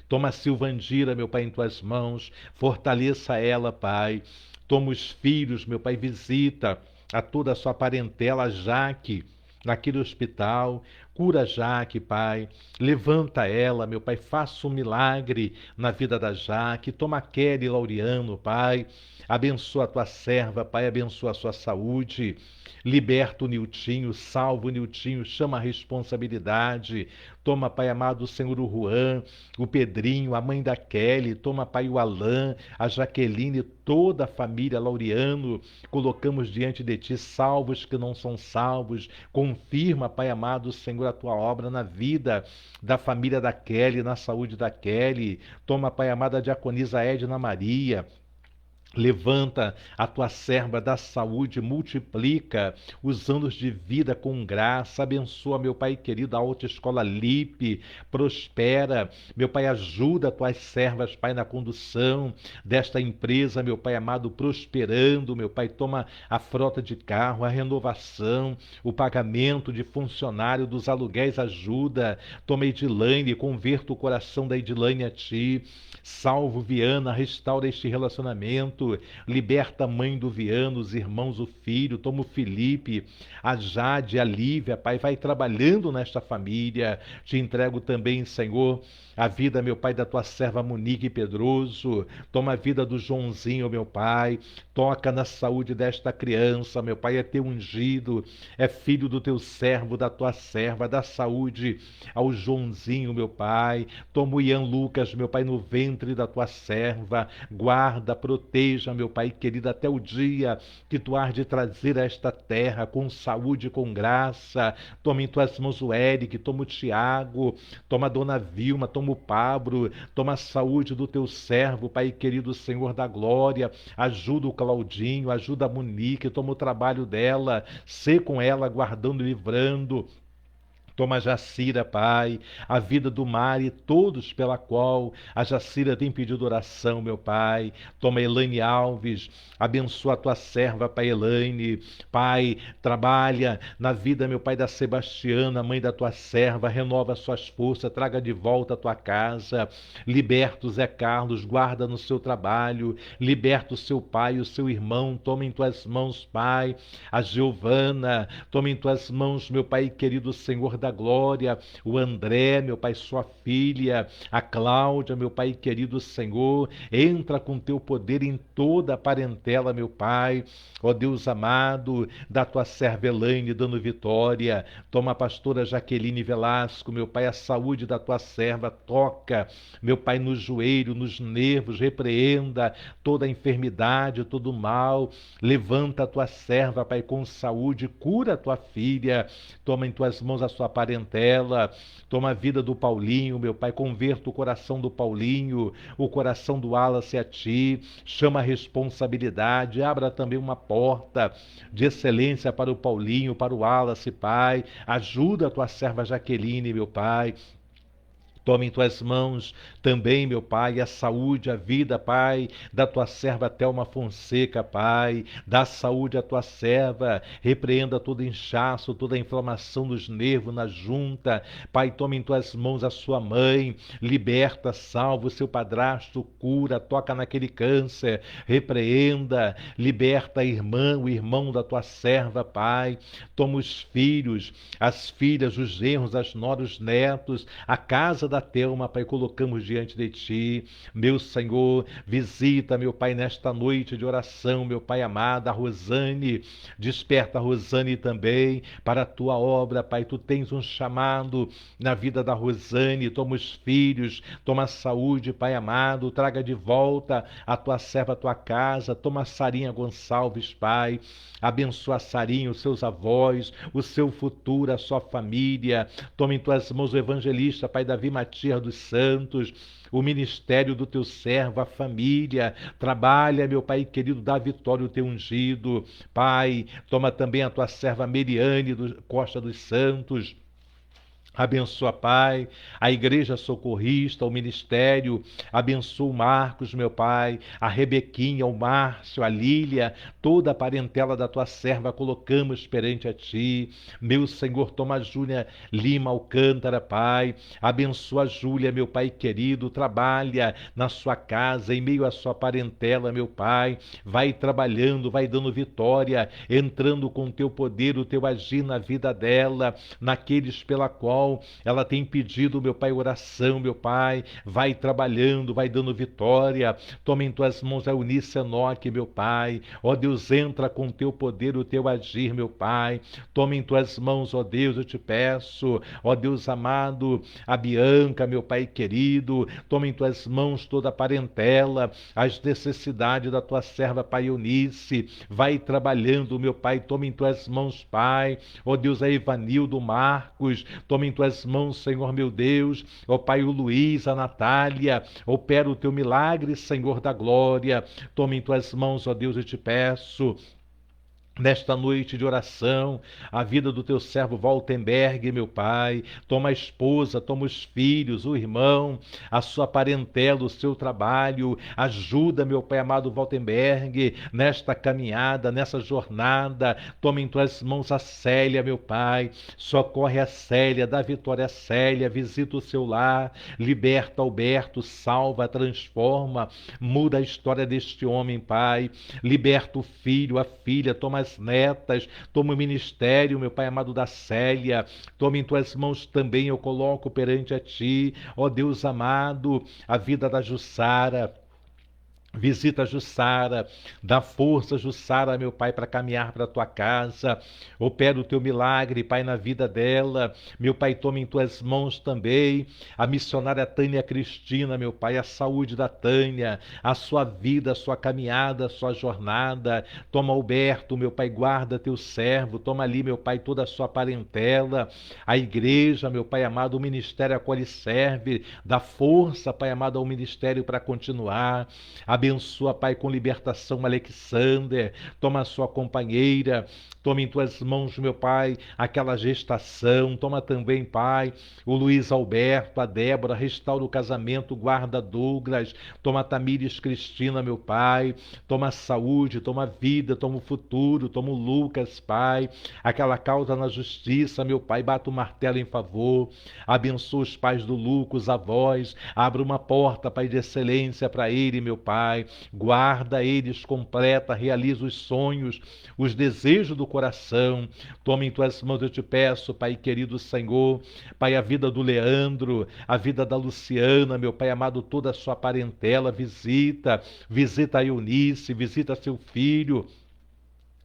Toma a Silvandira, meu Pai, em tuas mãos, fortaleça ela, Pai. Toma os filhos, meu Pai, visita a toda a sua parentela, a Jaque, naquele hospital. Cura a Jaque, Pai. Levanta ela, meu Pai, faça um milagre na vida da Jaque. Toma a Kelly Laureano, Pai. Abençoa a tua serva, Pai, abençoa a sua saúde. Liberta o Niltinho, salva o Niltinho, chama a responsabilidade. Toma, Pai amado, o Senhor, o Juan, o Pedrinho, a mãe da Kelly. Toma, Pai, o Alain, a Jaqueline, toda a família Laureano. Colocamos diante de Ti, salvos que não são salvos. Confirma, Pai amado, Senhor, a Tua obra na vida da família da Kelly, na saúde da Kelly. Toma, Pai amado, a diaconisa Edna Maria. Levanta a tua serva da saúde, multiplica os anos de vida com graça, abençoa, meu Pai querido, a autoescola LIP, prospera, meu Pai, ajuda as tuas servas, Pai, na condução desta empresa, meu Pai amado, prosperando, meu Pai, toma a frota de carro, a renovação, o pagamento de funcionário dos aluguéis, ajuda, toma Edilane, converta o coração da Edilane a Ti, salvo Viana, restaura este relacionamento, liberta a mãe do Viano, os irmãos, o filho, toma o Felipe, a Jade, a Lívia, Pai, vai trabalhando nesta família. Te entrego também, Senhor, a vida, meu Pai, da tua serva Monique Pedroso. Toma a vida do Joãozinho, meu Pai. Toca na saúde desta criança, meu Pai, é teu ungido, é filho do teu servo, da tua serva, dá saúde ao Joãozinho, meu Pai. Toma o Ian Lucas, meu Pai, no ventre da tua serva. Guarda, proteja, meu Pai querido, até o dia que tu hás de trazer a esta terra com saúde, com graça. Toma em tuas mãos o Eric, toma o Tiago, toma a dona Vilma, toma o Pablo, toma a saúde do teu servo, Pai querido, Senhor da glória. Ajuda o Claudinho, ajuda a Monique, toma o trabalho dela, sê com ela, guardando e livrando. Toma a Jacira, Pai, a vida do Mari, todos pela qual a Jacira tem pedido oração, meu Pai. Toma Elaine Alves, abençoa a tua serva, Pai Elaine. Pai, trabalha na vida, meu Pai, da Sebastiana, mãe da tua serva, renova suas forças, traga de volta a tua casa. Liberta o Zé Carlos, guarda no seu trabalho. Liberta o seu pai, o seu irmão, toma em tuas mãos, Pai. A Giovana, toma em tuas mãos, meu Pai querido, Senhor da glória, o André, meu Pai, sua filha, a Cláudia, meu Pai querido Senhor, entra com teu poder em toda a parentela, meu Pai, ó Deus amado, da tua serva Elaine, dando vitória, toma a pastora Jaqueline Velasco, meu Pai, a saúde da tua serva, toca, meu Pai, no joelho, nos nervos, repreenda toda a enfermidade, todo o mal, levanta a tua serva, Pai, com saúde, cura a tua filha, toma em tuas mãos a sua parentela, toma a vida do Paulinho, meu Pai, converta o coração do Paulinho, o coração do Wallace a Ti, chama a responsabilidade, abra também uma porta de excelência para o Paulinho, para o Wallace, Pai, ajuda a tua serva Jaqueline, meu Pai. Toma em tuas mãos também, meu Pai, a saúde, a vida, Pai, da tua serva Thelma Fonseca, Pai. Dá saúde à tua serva, repreenda todo inchaço, toda inflamação dos nervos na junta. Pai, toma em tuas mãos a sua mãe, liberta, salva o seu padrasto, cura, toca naquele câncer, repreenda, liberta a irmã, o irmão da tua serva, Pai. Toma os filhos, as filhas, os genros, as noras, os netos, a casa da da Thelma, Pai, colocamos diante de Ti. Meu Senhor, visita, meu Pai, nesta noite de oração, meu Pai amado, a Rosane, desperta a Rosane também para a Tua obra, Pai. Tu tens um chamado na vida da Rosane, toma os filhos, toma a saúde, Pai amado, traga de volta a Tua serva, a Tua casa, toma a Sarinha Gonçalves, Pai, abençoa a Sarinha, os seus avós, o seu futuro, a sua família, toma em Tuas mãos o evangelista, Pai Davi Matias dos Santos, o ministério do Teu servo, a família, trabalha, meu Pai querido, dá vitória o Teu ungido, Pai, toma também a Tua serva Meriane Costa dos Santos, abençoa, Pai, a Igreja Socorrista, o Ministério, abençoa o Marcos, meu Pai, a Rebequinha, o Márcio, a Lília, toda a parentela da Tua serva colocamos perante a Ti. Meu Senhor, toma a Júlia Lima Alcântara, Pai, abençoa a Júlia, meu Pai querido, trabalha na sua casa, em meio à sua parentela, meu Pai, vai trabalhando, vai dando vitória, entrando com o Teu poder, o Teu agir na vida dela, naqueles pela qual ela tem pedido, meu Pai, oração, meu Pai, vai trabalhando, vai dando vitória, toma em Tuas mãos a Eunice Enoque, meu Pai, ó Deus, entra com o Teu poder, o Teu agir, meu Pai, toma em Tuas mãos, ó Deus, eu te peço, ó Deus amado, a Bianca, meu Pai querido, toma em Tuas mãos toda a parentela, as necessidades da Tua serva, Pai Eunice, vai trabalhando, meu Pai, toma em Tuas mãos, Pai, ó Deus, a Evanildo Marcos, toma em Tuas mãos, Senhor meu Deus, ó Pai, o Luiz, a Natália, opera o Teu milagre, Senhor da glória, toma em Tuas mãos, ó Deus, eu te peço, nesta noite de oração, a vida do Teu servo Waltenberg, meu Pai, toma a esposa, toma os filhos, o irmão, a sua parentela, o seu trabalho, ajuda, meu Pai amado Waltenberg, nesta caminhada, nessa jornada, toma em Tuas mãos a Célia, meu Pai, socorre a Célia, dá vitória a Célia, visita o seu lar, liberta Alberto, salva, transforma, muda a história deste homem, Pai, liberta o filho, a filha, toma as netas, toma o ministério, meu Pai amado da Célia, toma em Tuas mãos também, eu coloco perante a Ti, ó Deus amado, a vida da Jussara, visita a Jussara, dá força, Jussara, meu Pai, para caminhar para a Tua casa, opera o Teu milagre, Pai, na vida dela, meu Pai, toma em Tuas mãos também, a missionária Tânia Cristina, meu Pai, a saúde da Tânia, a sua vida, a sua caminhada, a sua jornada, toma Alberto, meu Pai, guarda Teu servo, toma ali, meu Pai, toda a sua parentela, a igreja, meu Pai amado, o ministério a qual ele serve, dá força, Pai amado, ao ministério para continuar, abençoa, Pai, com libertação Alexander, toma a sua companheira, toma em Tuas mãos, meu Pai, aquela gestação, toma também, Pai, o Luiz Alberto, a Débora, restaura o casamento, guarda Douglas, toma Tamires Cristina, meu Pai, toma a saúde, toma a vida, toma o futuro, toma o Lucas, Pai, aquela causa na justiça, meu Pai, bata o martelo em favor, abençoa os pais do Lucas, os avós, abre uma porta, Pai, de excelência para ele, meu Pai, guarda eles, completa, realiza os sonhos, os desejos do coração, toma em Tuas mãos, eu te peço, Pai querido Senhor, Pai, a vida do Leandro, a vida da Luciana, meu Pai amado, toda a sua parentela, visita a Eunice, visita seu filho,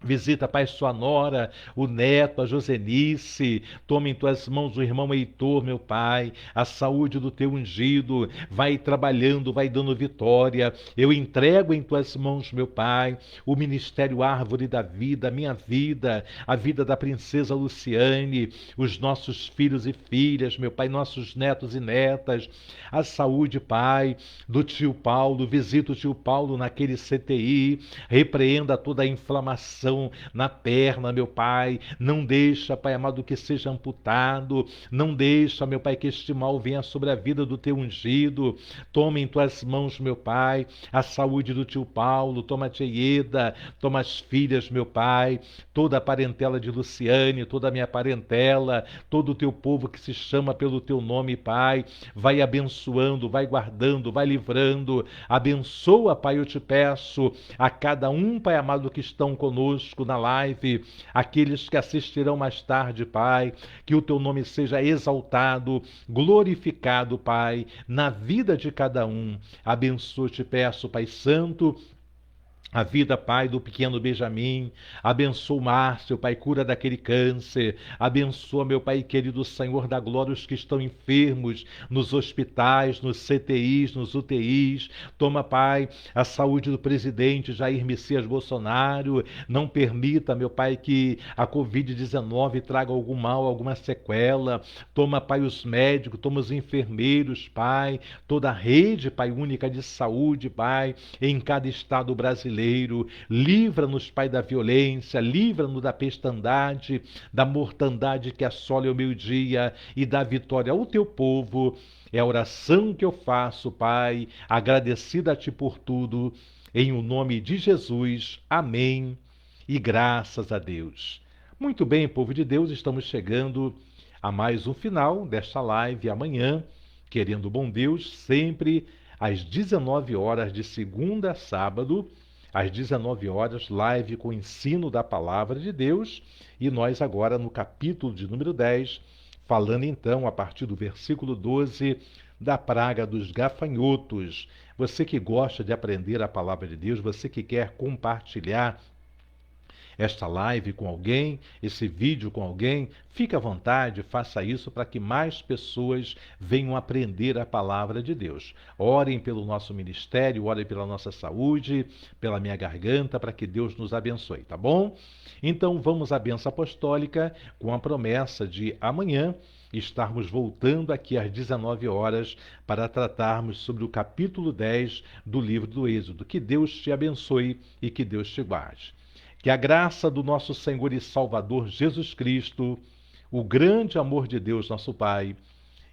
visita, Pai, sua nora, o neto, a Josenice, toma em Tuas mãos o irmão Heitor, meu Pai, a saúde do Teu ungido, vai trabalhando, vai dando vitória, eu entrego em Tuas mãos, meu Pai, o ministério Árvore da Vida, a minha vida, a vida da princesa Luciane, os nossos filhos e filhas, meu Pai, nossos netos e netas, a saúde, Pai, do tio Paulo, visita o tio Paulo naquele CTI, repreenda toda a inflamação na perna, meu Pai, não deixa, Pai amado, que seja amputado, não deixa, meu Pai, que este mal venha sobre a vida do Teu ungido, toma em Tuas mãos, meu Pai, a saúde do tio Paulo, toma a tia Ieda, toma as filhas, meu Pai, toda a parentela de Luciane, toda a minha parentela, todo o Teu povo que se chama pelo Teu nome, Pai, vai abençoando, vai guardando, vai livrando, abençoa, Pai, eu te peço, a cada um, Pai amado, que estão conosco, conosco na live, aqueles que assistirão mais tarde, Pai, que o teu nome seja exaltado, glorificado, Pai, na vida de cada um. Abençoa, te peço, Pai Santo, a vida, Pai, do pequeno Benjamim. Abençoa o Márcio, Pai, cura daquele câncer. Abençoa, meu Pai querido, Senhor da glória, os que estão enfermos nos hospitais, nos CTIs, nos UTIs. Toma, Pai, a saúde do presidente Jair Messias Bolsonaro. Não permita, meu Pai, que a Covid-19 traga algum mal, alguma sequela. Toma, Pai, os médicos, toma os enfermeiros, Pai. Toda a rede, Pai, única de saúde, Pai, em cada estado brasileiro. Livra-nos, Pai, da violência, livra-nos da pestandade, da mortandade que assola o meio-dia e dá vitória ao teu povo. É a oração que eu faço, Pai, agradecida a Ti por tudo, em o nome de Jesus. Amém e graças a Deus. Muito bem, povo de Deus, estamos chegando a mais um final desta live. Amanhã, querendo o bom Deus, sempre às 19 horas de segunda a sábado, às 19 horas, live com o ensino da Palavra de Deus, e nós agora no capítulo de número 10, falando então, a partir do versículo 12, da praga dos gafanhotos. Você que gosta de aprender a Palavra de Deus, você que quer compartilhar esta live com alguém, esse vídeo com alguém, fique à vontade, faça isso para que mais pessoas venham aprender a palavra de Deus. Orem pelo nosso ministério, orem pela nossa saúde, pela minha garganta, para que Deus nos abençoe, tá bom? Então vamos à bênção apostólica com a promessa de amanhã estarmos voltando aqui às 19 horas para tratarmos sobre o capítulo 10 do livro do Êxodo. Que Deus te abençoe e que Deus te guarde. Que a graça do nosso Senhor e Salvador Jesus Cristo, o grande amor de Deus, nosso Pai,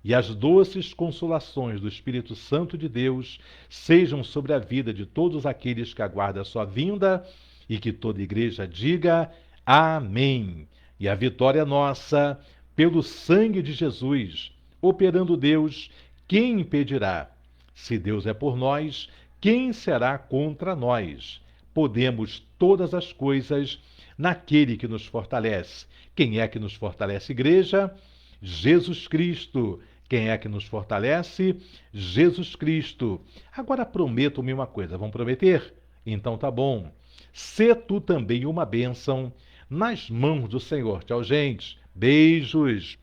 e as doces consolações do Espírito Santo de Deus sejam sobre a vida de todos aqueles que aguardam a sua vinda, e que toda igreja diga amém. E a vitória nossa, pelo sangue de Jesus, operando Deus, quem impedirá? Se Deus é por nós, quem será contra nós? Podemos todas as coisas naquele que nos fortalece. Quem é que nos fortalece, igreja? Jesus Cristo. Quem é que nos fortalece? Jesus Cristo. Agora prometa-me uma coisa. Vamos prometer? Então tá bom. Sê tu também uma bênção nas mãos do Senhor. Tchau, gente. Beijos.